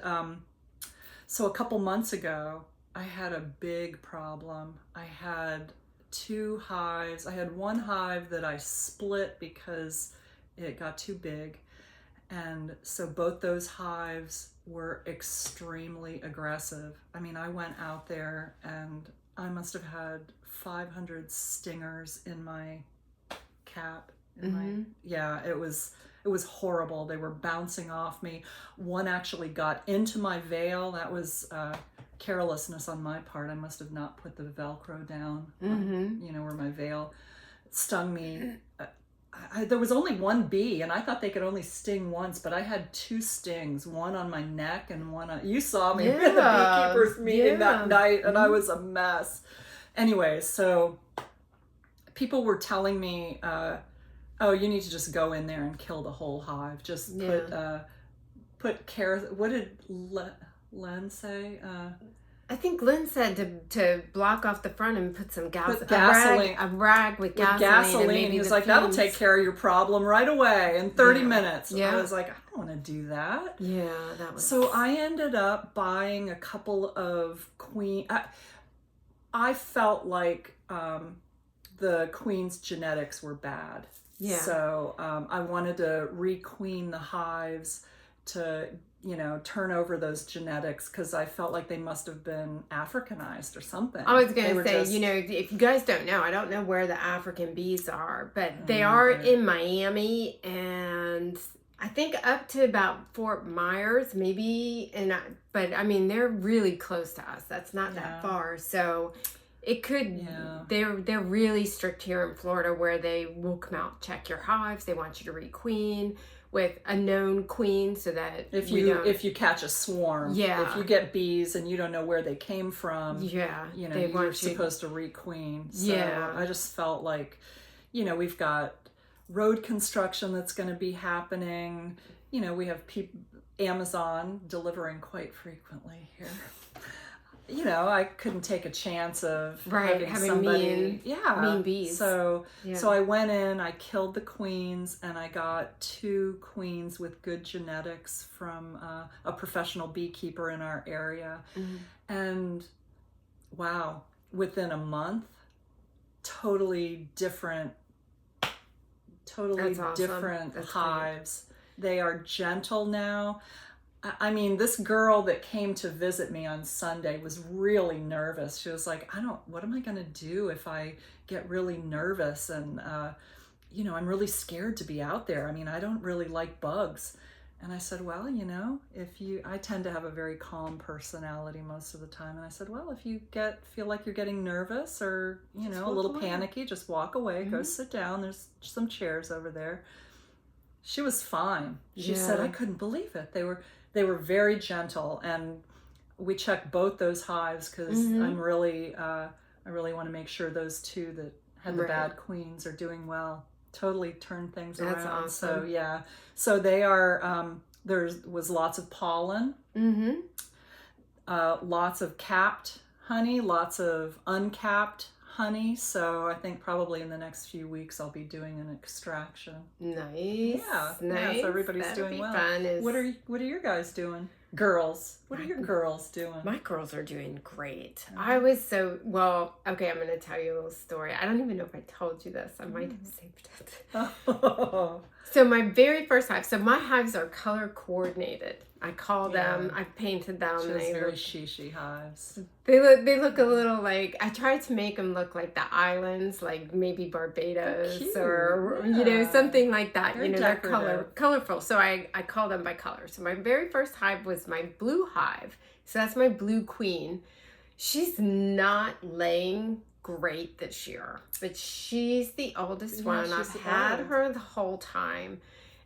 so a couple months ago, I had a big problem. I had 2 hives. I had one hive that I split because it got too big. And so both those hives were extremely aggressive. I mean, I went out there and I must have had 500 stingers in my cap Yeah, it was horrible. They were bouncing off me. One actually got into my veil. That was carelessness on my part. I must have not put the Velcro down, where my veil stung me. There was only one bee, and I thought they could only sting once, but I had 2 stings, one on my neck and one on... You saw me at the beekeepers meeting that night, and I was a mess. Anyway, so people were telling me, oh, you need to just go in there and kill the whole hive. Just put carrots... What did Len say? I think Lynn said to block off the front and put some gasoline. A rag with gasoline. He was like, that'll take care of your problem right away in 30 minutes. I was like, I don't want to do that. Yeah, that was... So I ended up buying a couple of I felt like the queen's genetics were bad. Yeah. So I wanted to requeen the hives to... turn over those genetics, because I felt like they must have been Africanized or something. I was going to say, if you guys don't know, I don't know where the African bees are, but they are in Miami, and I think up to about Fort Myers, maybe. But I mean, they're really close to us. That's not that far. So it could, they're really strict here in Florida, where they will come out, check your hives. They want you to requeen with a known queen, so that if you catch a swarm, if you get bees and you don't know where they came from, you're supposed to requeen. So I just felt like, we've got road construction that's going to be happening. We have Amazon delivering quite frequently here. I couldn't take a chance of having somebody mean bees. So I went in, I killed the queens, and I got 2 queens with good genetics from a professional beekeeper in our area. And wow, within a month, totally different hives. They are gentle now. I mean, this girl that came to visit me on Sunday was really nervous. She was like, what am I going to do if I get really nervous? And, I'm really scared to be out there. I mean, I don't really like bugs. And I said, well, I tend to have a very calm personality most of the time. And I said, well, if you feel like you're getting nervous or, a little panicky, just walk away, go sit down. There's some chairs over there. She was fine. She said, I couldn't believe it. They were very gentle, and we checked both those hives, because I really want to make sure those 2 that had the bad queens are doing well. Totally turned things around. That's awesome. So they are. There was lots of pollen, lots of capped honey, lots of uncapped honey. So I think probably in the next few weeks I'll be doing an extraction. Nice. Yeah. Nice. So everybody's doing well. Fun. What are your guys doing? Girls. What are your girls doing? My girls are doing great. I was okay, I'm going to tell you a little story. I don't even know if I told you this. I might have saved it. So my very first hive, my hives are color coordinated. I call them, I've painted them. They very shishi hives. They look a little like, I tried to make them look like the islands, like maybe Barbados or, something like that. Very they're colorful. So I call them by color. So my very first hive was my blue hive. So that's my blue queen. She's not laying great this year, but she's the oldest one. I've had her the whole time.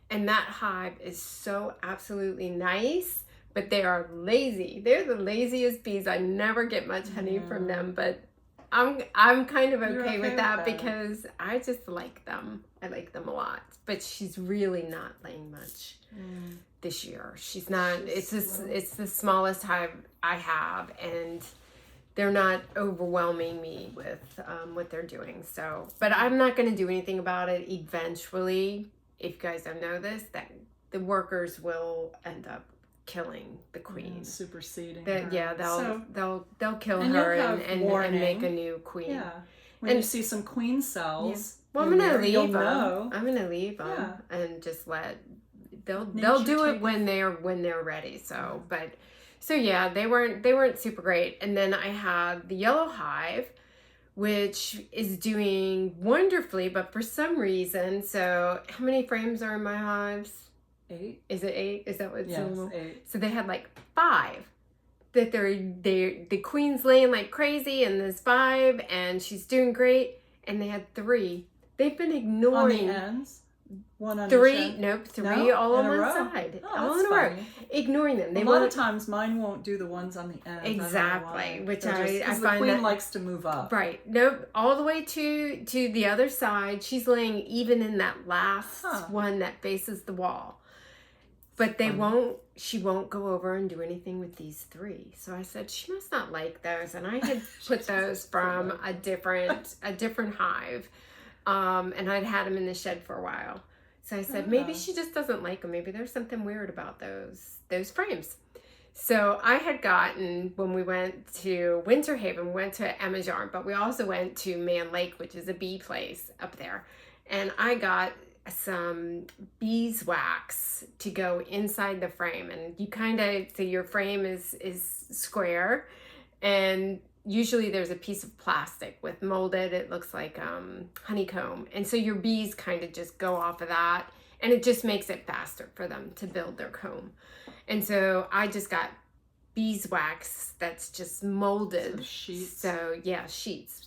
And that hive is so absolutely nice, but they are lazy. They're the laziest bees. I never get much honey from them, but I'm kind of okay with that because I just like them. I like them a lot. But she's really not laying much this year. She's not. It's the smallest hive I have, and they're not overwhelming me with what they're doing. So, but I'm not going to do anything about it. Eventually, if you guys don't know this, that the workers will end up killing the queen, superseding her. Yeah, they'll kill her and make a new queen. Yeah, when you see some queen cells. Well, I'm gonna leave them. I'm gonna leave them and just let they'll do it when they're ready. So, they weren't super great. And then I had the yellow hive, which is doing wonderfully, but for some reason, so how many frames are in my hives? 8. Is it 8? Is that what it's Yes, 8. So they had like 5 that the queen's laying like crazy, and there's 5, and she's doing great, and they had 3. They've been ignoring on the ends. 1 on 3. each end. Nope, 3 No? all on In a one row? side, Oh, all that's in a row. funny. Ignoring them. They A lot won't- of times mine won't do the ones on the end. Exactly, which I the find queen that likes to move up. right. Nope, all the way to the other side. She's laying even in that last one that faces the wall. But they won't. She won't go over and do anything with these 3. So I said she must not like those, and I had put those from a different hive, and I'd had them in the shed for a while. So I said maybe she just doesn't like them. Maybe there's something weird about those frames. So I had gotten, when we went to Winter Haven, we went to Emma's Yarn, but we also went to Man Lake, which is a bee place up there, and I got some beeswax to go inside the frame. And you kind of, so your frame is square, and usually there's a piece of plastic with molded, it looks like honeycomb, and so your bees kind of just go off of that, and it just makes it faster for them to build their comb. And so I just got beeswax that's just molded. So sheets. So yeah, sheets,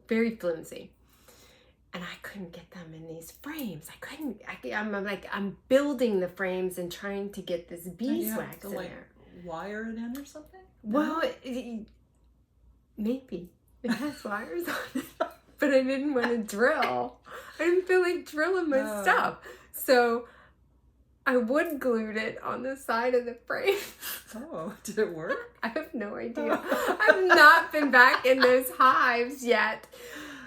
very flimsy. And I couldn't get them in these frames. I'm building the frames and trying to get this beeswax in there. Wire it in or something? Well, maybe it has wires on it, but I didn't want to drill. I didn't feel like drilling my stuff, so I wood glued it on the side of the frame. Oh, did it work? I have no idea. I've not been back in those hives yet.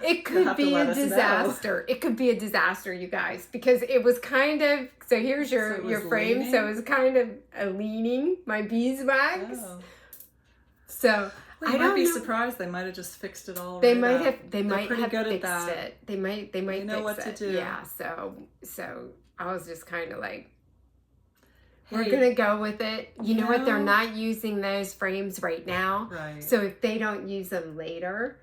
It could be a disaster. It could be a disaster, you guys, because it was kind of, so here's your frame. Leaning? So it was kind of leaning, my beeswax. Oh. So Well, I don't be know. surprised. They might have just fixed it all. They right might up. have. They They're might pretty have good fixed at that. it. They might. They know fix what it. to do. Yeah. So I was just kind of like, we're Hey, gonna go with it. You know what? They're no. not using those frames right now. Right. So if they don't use them later,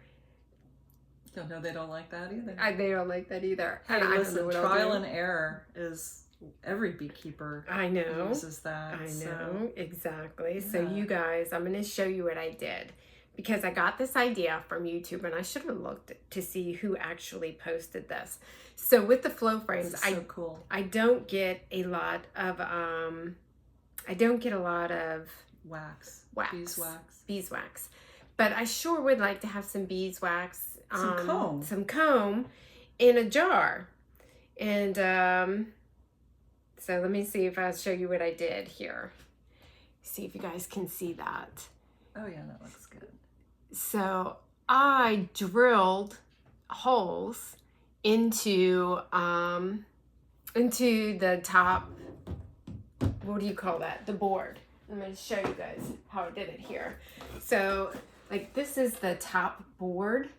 No, they don't like that either. they don't like that either. Hey, And I don't know listen, what I'll trial do. and error is every beekeeper I know. uses that. I know, so. exactly. So Yeah. you guys, I'm going to show you what I did, because I got this idea from YouTube, and I should have looked to see who actually posted this. So with the flow frames, This is so cool. I don't get a lot of Wax. wax, Beeswax. but I sure would like to have some beeswax, Some comb in a jar. And so let me see if I'll show you what I did here. See if you guys can see that. Oh yeah, that looks good. So I drilled holes into the top, what do you call that? The board. I'm going to show you guys how I did it here. So like this is the top board.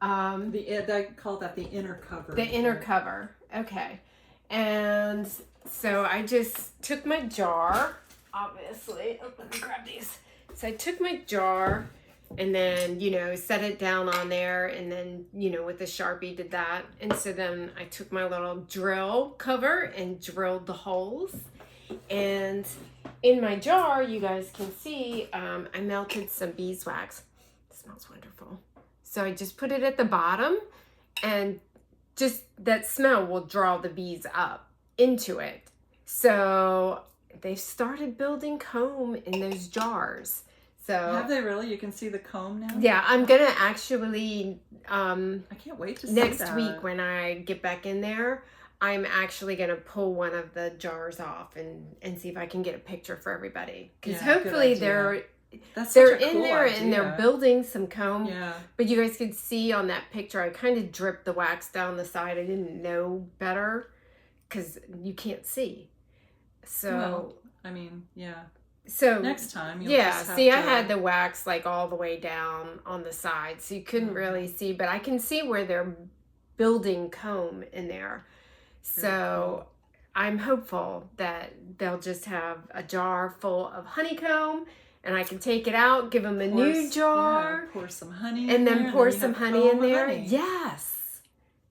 They call that the inner cover. The inner cover. Okay. And so I just took my jar, obviously. Oh, let me grab these. So I took my jar and then, set it down on there, and then, with the Sharpie did that. And so then I took my little drill cover and drilled the holes. And in my jar, you guys can see, I melted some beeswax. It smells wonderful. So I just put it at the bottom, and just that smell will draw the bees up into it. So they started building comb in those jars. So have they really? You can see the comb now? yeah, I'm gonna actually I can't wait to see next that. week when I get back in there, I'm actually gonna pull one of the jars off and see if I can get a picture for everybody, because Yeah, good hopefully idea. That's they're such a in cool there idea. and they're building some comb. Yeah. But you guys could see on that picture, I kind of dripped the wax down the side. I didn't know better because you can't see. So, Well, I mean, yeah. so Next time, you'll yeah. just have See, I to- had the wax like all the way down on the side, so you couldn't really see. But I can see where they're building comb in there. So I'm hopeful that they'll just have a jar full of honeycomb, and I can take it out, give them a new jar. Yeah, pour some honey and in then there, pour and then some you have honey in Coma there. honey. Yes.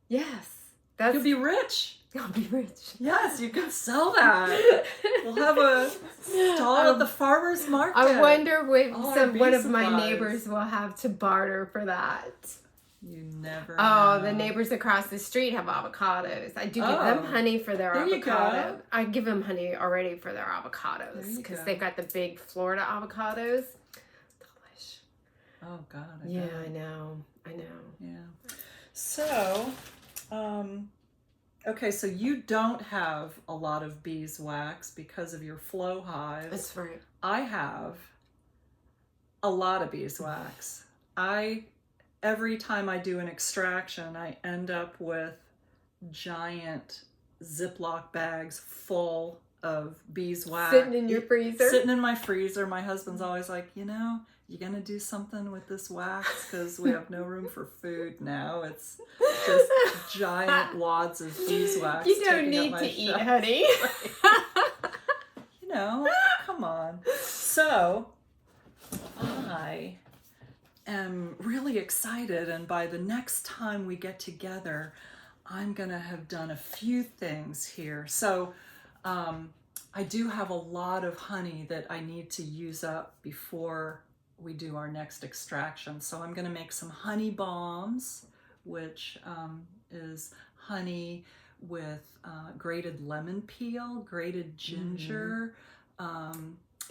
Yes. That's, You'll be rich. I'll be rich. Yes, you can sell that. We'll have a stall at the farmer's market. I wonder if one of my supplies. neighbors will have to barter for that. You never Oh, know. the neighbors across the street have avocados. I do give them honey for their There you avocado. go. I give them honey already for their avocados There you because go. they've got the big Florida avocados. Delish. Oh God. Yeah, I know. Yeah. So, okay, so you don't have a lot of beeswax because of your flow hives. That's right. I have a lot of beeswax. Every time I do an extraction, I end up with giant Ziploc bags full of beeswax. Sitting in your freezer? Sitting in my freezer. My husband's always like, you gonna do something with this wax because we have no room for food now. It's just giant wads of beeswax. You don't taking up need my to eat shelf. honey. Come on. So, I am really excited, and by the next time we get together, I'm gonna have done a few things here. So, I do have a lot of honey that I need to use up before we do our next extraction. So I'm gonna make some honey bombs, which is honey with grated lemon peel, grated ginger,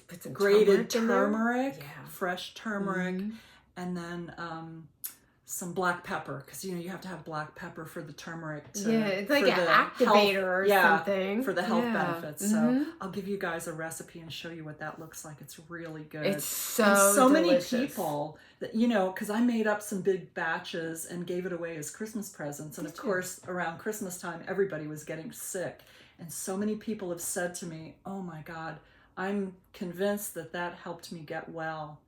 Put some grated turmeric in there. turmeric, fresh turmeric, and then some black pepper, because you have to have black pepper for the turmeric to, it's like for an the activator or something. for the health Yeah. benefits. So I'll give you guys a recipe and show you what that looks like. It's really good. It's so and so delicious. many people that because I made up some big batches and gave it away as Christmas presents, and of course around Christmas time everybody was getting sick, and so many people have said to me, oh my God, I'm convinced that helped me get well.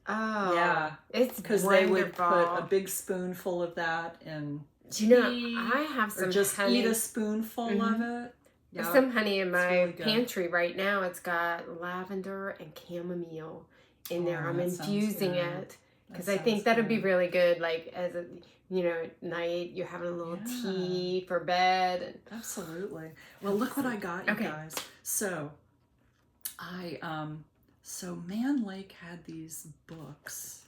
Oh, yeah, it's because they would put a big spoonful of that in tea, I have some or just honey. eat a spoonful of it. There's some honey in my really good. pantry right now. It's got lavender and chamomile in there. I'm that sounds infusing good. it because I think that would be really good. Like as a at night you're having a little tea for bed. And absolutely. Well, look what I got, you guys. So So Man Lake had these books.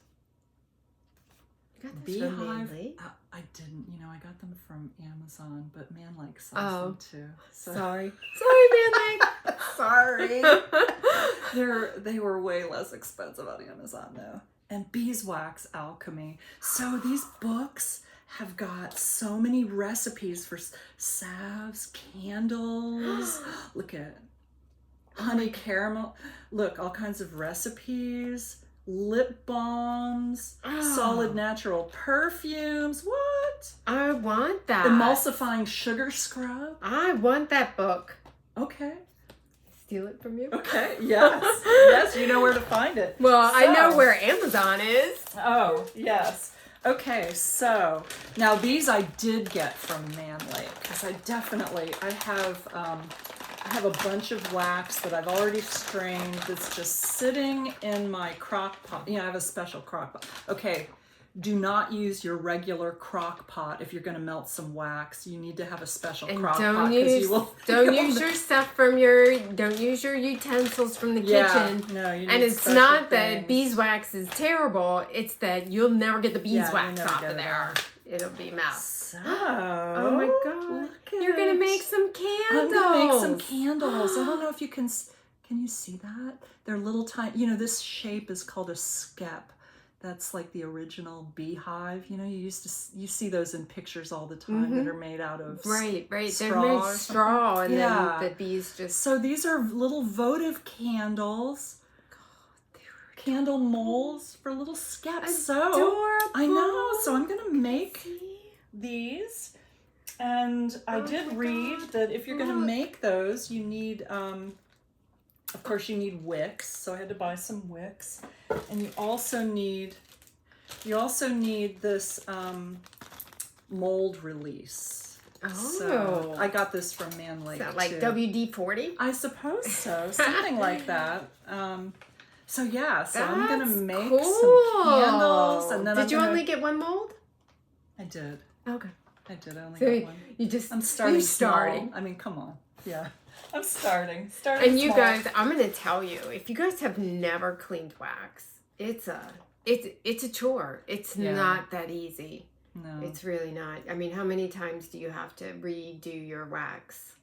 You got this from Man Beehive. Lake? I didn't. I got them from Amazon, but Man Lake sells them too. So. Sorry, Man Lake. Sorry. They were way less expensive on Amazon though. And Beeswax Alchemy. So these books have got so many recipes for salves, candles. Look at it. Honey caramel. Look, all kinds of recipes, lip balms, solid natural perfumes. What? I want that. Emulsifying sugar scrub. I want that book. Okay. Steal it from you? Okay. Yes. Yes, you know where to find it. Well, I know where Amazon is. Oh, yes. Okay, so now these I did get from Man Lake because I have a bunch of wax that I've already strained that's just sitting in my crock pot. I have a special crock pot. Okay, do not use your regular crock pot if you're going to melt some wax. You need to have a special crock pot because you will. Don't use your stuff don't use your utensils from the kitchen. No, you need and it's special not things. that beeswax is terrible. It's that you'll never get the beeswax off of there. Out. It'll be mouth. So, oh my God! You're gonna make some candles. I'm gonna make some candles. I don't know if you can you see that? They're little tiny. This shape is called a skep. That's like the original beehive. You see those in pictures all the time that are made out of right. Straw They're made straw, and then the bees just. So these are little votive candles. Candle molds for little skeps. Adorable. I know. So I'm gonna make these, and I did read that if you're gonna make those, you need, of course, you need wicks. So I had to buy some wicks, and you also need this mold release. Oh. So I got this from Man Lake. Is that like too. WD-40? I suppose so, something like that. So yeah, I'm gonna make cool. some candles, and then did you only get one mold? I did. Okay. I did. I only So got one. I'm starting starting. small. I mean, come on. Yeah. I'm starting. And you small. guys, I'm gonna tell you, if you guys have never cleaned wax, it's a chore. It's not that easy. No. It's really not. I mean, how many times do you have to redo your wax?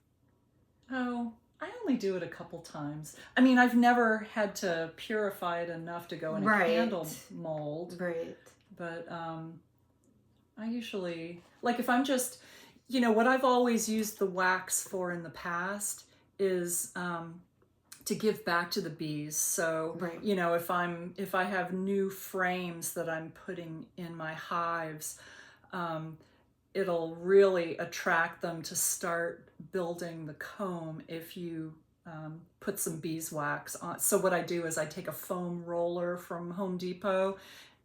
Oh, I only do it a couple times. I mean, I've never had to purify it enough to go in a candle mold. Right. But I usually, like if I'm just, what I've always used the wax for in the past is to give back to the bees. So, if I have new frames that I'm putting in my hives, it'll really attract them to start building the comb if you put some beeswax on. So what I do is I take a foam roller from Home Depot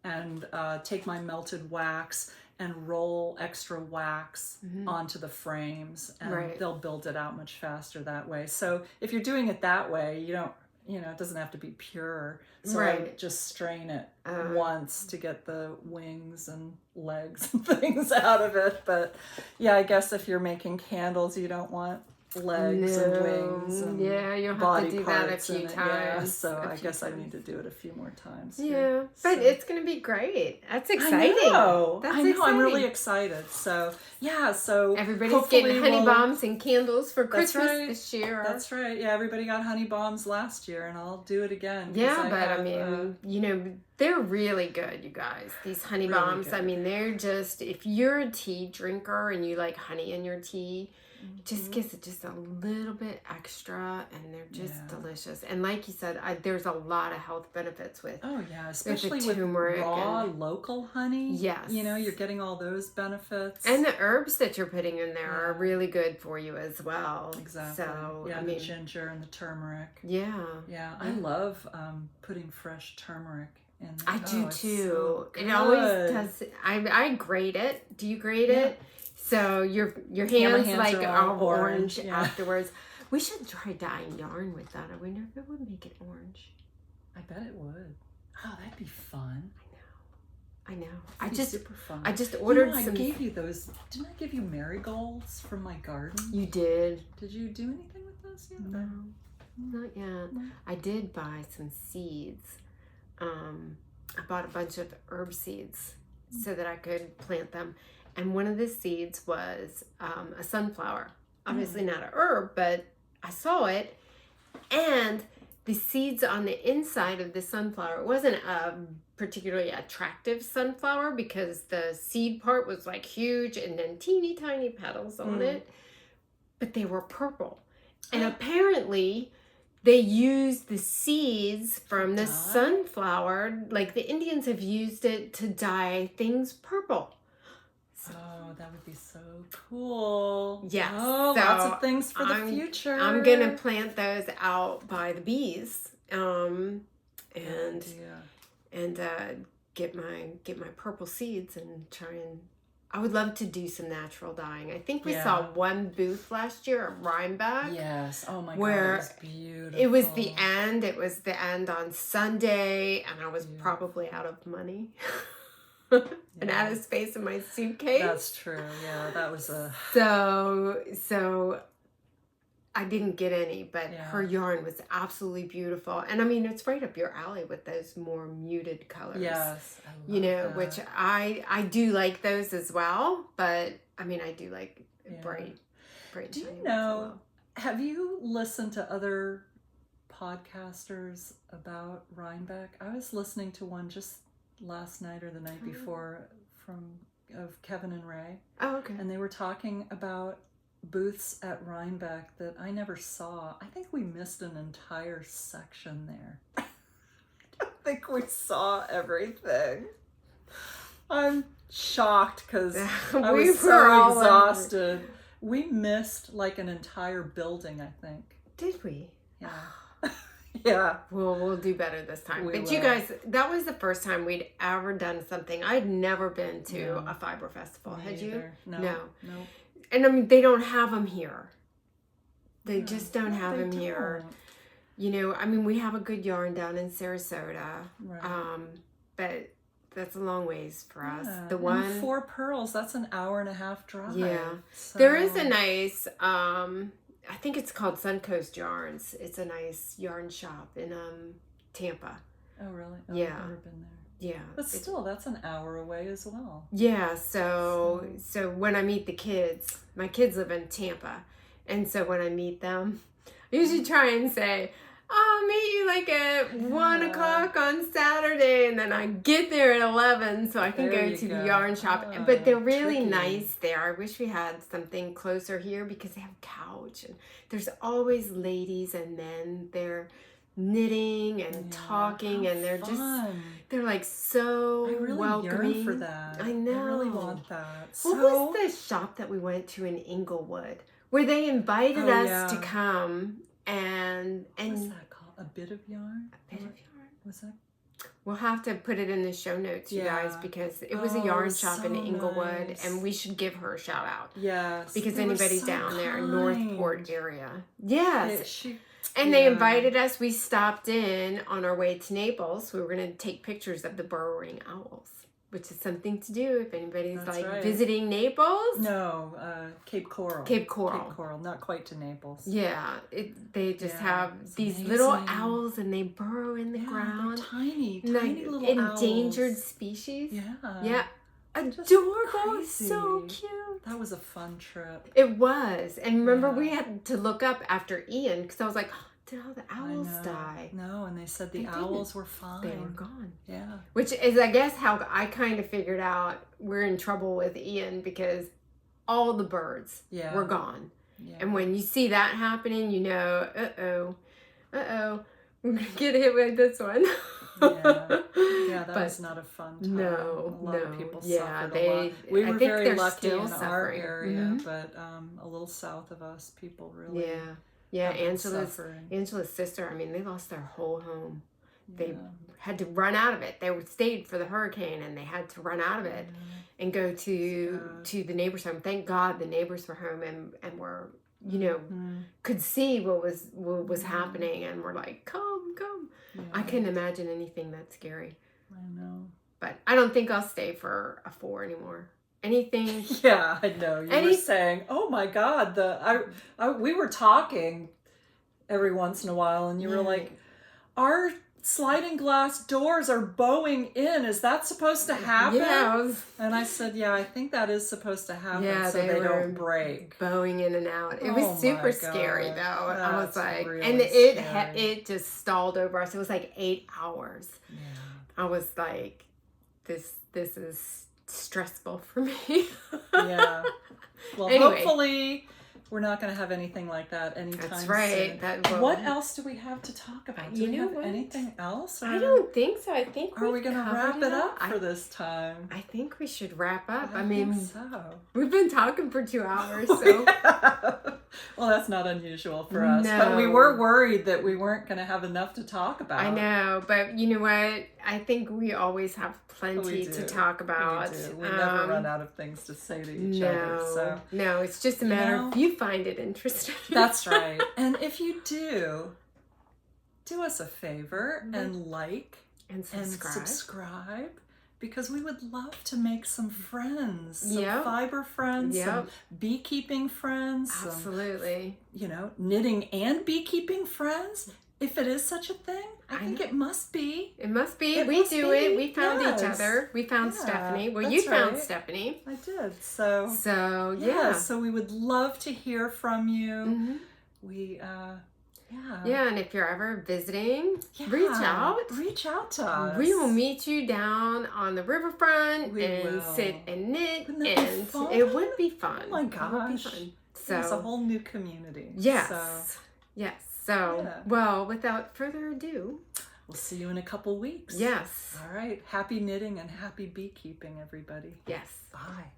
and take my melted wax and roll extra wax onto the frames, and they'll build it out much faster that way. So if you're doing it that way, you don't, it doesn't have to be pure. So I just strain it once to get the wings and legs and things out of it. But yeah, I guess if you're making candles, you don't want legs and wings and you'll have body to do parts that a few times. Yeah, so I guess I need to do it a few more times. Yeah, but it's going to be great. That's exciting. I know. That's exciting. I'm really excited. So yeah, so everybody's getting honey bombs and candles for Christmas this year. That's right. Yeah, everybody got honey bombs last year, and I'll do it again. Yeah, I mean, they're really good, you guys. These honey bombs. Good. I mean, they're just, if you're a tea drinker and you like honey in your tea, just gives it just a little bit extra, and they're just delicious. And like you said, there's a lot of health benefits with. Oh yeah, especially with turmeric raw local honey. Yes, you're getting all those benefits. And the herbs that you're putting in there are really good for you as well. Exactly. So the ginger and the turmeric. Yeah. Yeah, I love putting fresh turmeric in. I do too. So it always does. I grate it. Do you grate it? So your hands like are orange afterwards. We should try dyeing yarn with that. I wonder if it would make it orange. I bet it would. Oh, that'd be fun. I know. Super fun. I just ordered some. I gave you those. Didn't I give you marigolds from my garden? You did. Did you do anything with those yet? No, not yet. No. I did buy some seeds. I bought a bunch of herb seeds so that I could plant them. And one of the seeds was a sunflower. Obviously not a herb, but I saw it. And the seeds on the inside of the sunflower, it wasn't a particularly attractive sunflower because the seed part was like huge and then teeny tiny petals on it. But they were purple. And apparently they used the seeds from the sunflower, like the Indians have used it to dye things purple. Oh, that would be so cool. Yes. Oh, so lots of things for the future. I'm going to plant those out by the bees. And get my purple seeds and try and I would love to do some natural dyeing. I think we saw one booth last year at Rhinebeck. Yes. Oh my God, it was beautiful. It was the end. It was the end on Sunday, and I was probably out of money. And out of space in my suitcase. That's true. Yeah, that was a... So I didn't get any, but her yarn was absolutely beautiful. And I mean, it's right up your alley with those more muted colors. Yes, I love that. Which I do like those as well. But I mean, I do like bright. Do you know, have you listened to other podcasters about Rhinebeck? I was listening to one just last night or the night before of Kevin and Ray. Oh, okay. And they were talking about booths at Rhinebeck that I never saw. I think we missed an entire section there. I don't think we saw everything. I'm shocked because I was so exhausted. We missed like an entire building, I think. Did we? Yeah. Yeah. We'll do better this time. You guys, that was the first time we'd ever done something. I'd never been to a fiber festival. Had you? No. And I mean, they don't have them here. They just don't have them here. You know, I mean, we have a good yarn down in Sarasota, Right. but that's a long ways for us. Yeah. The one and 4 Purls, that's an hour-and-a-half drive. Yeah. So... There is a nice, I think it's called Suncoast Yarns. It's a nice yarn shop in Tampa. Oh, really? Oh, Yeah. I've never been there. Yeah. But still, that's an hour away as well. Yeah, so when I meet the kids, my kids live in Tampa. And so when I meet them, I usually try and say, I'll meet you like at 1 o'clock on Saturday, and then I get there at 11 so I can go to the yarn shop. But they're really tricky. nice there. I wish we had something closer here because they have a couch, and there's always ladies and men there knitting and talking, and they're fun. they're like so I really welcoming. yearn for that. I know. I really want that. What was the shop that we went to in Englewood where they invited us to come and what's that called? A bit of yarn? A bit of yarn? Was that? We'll have to put it in the show notes, you guys, because it was a yarn shop in Englewood, nice. and we should give her a shout out. Yes. Because they were anybody's so down there in kind. Northport area. Yes. And Yeah. they invited us. We stopped in on our way to Naples. We were going to take pictures of the burrowing owls, which is something to do if anybody's visiting Naples. No, Cape Coral. Cape Coral. Cape Coral, not quite to Naples. Yeah, they just have these amazing. little owls, and they burrow in the ground. They're tiny little endangered owls. species. Yeah. Yeah. Just Adorable. crazy. So cute. That was a fun trip. It was. And remember, we had to look up after Ian because I was like, did all the owls die? No, and they said the owls were fine. They were gone. Yeah. Which is, I guess, how I kind of figured out we're in trouble with Ian because all the birds were gone. Yeah. And when you see that happening, you know, uh-oh, we're going to get hit with this one. Yeah, that was not a fun time. No, a lot of people suffered a lot. We I were think very they're lucky still in our suffering. area, but a little south of us, people really Angela's sister, I mean, they lost their whole home. They had to run out of it. They stayed for the hurricane, and they had to run out of it and go to the neighbor's home. Thank God the neighbors were home and were, you know, could see what was happening, and were like, come. Yeah. I couldn't imagine anything that scary. I know. But I don't think I'll stay for a 4 anymore. Anything? Yeah, I know. You were saying, "Oh my God!" We were talking every once in a while, and you were like, "Our sliding glass doors are bowing in. Is that supposed to happen?" Yeah. And I said, "Yeah, I think that is supposed to happen, so they don't break." Bowing in and out. It was super scary, though. I was like, really and it just stalled over us. It was like 8 hours. Yeah. I was like, this is stressful for me. Yeah. Well, anyway, hopefully we're not going to have anything like that anytime soon. That's right. What else do we have to talk about? Do we have anything else? I don't think so. I think are we going to wrap it up for this time? I think we should wrap up. I mean, so. We've been talking for 2 hours, so. Well, that's not unusual for us. No. But we were worried that we weren't going to have enough to talk about. I know, but you know what? I think we always have plenty to talk about. We never run out of things to say to each other. So. No, it's just a matter of you find it interesting. That's right. And if you do us a favor and like and subscribe. Because we would love to make some friends, some fiber friends, some beekeeping friends. Absolutely. Some, knitting and beekeeping friends. If it is such a thing, I think it must be. It must be. We do it. We found each other. We found Stephanie. Well, you found Stephanie. I did. So yeah. So we would love to hear from you. Mm-hmm. We Yeah, and if you're ever visiting, reach out. Reach out to us. We will meet you down on the riverfront sit and knit, and it would be fun. Oh my gosh. So it's a whole new community. Yes. So, well, without further ado, we'll see you in a couple weeks. Yes. All right. Happy knitting and happy beekeeping, everybody. Yes. Bye.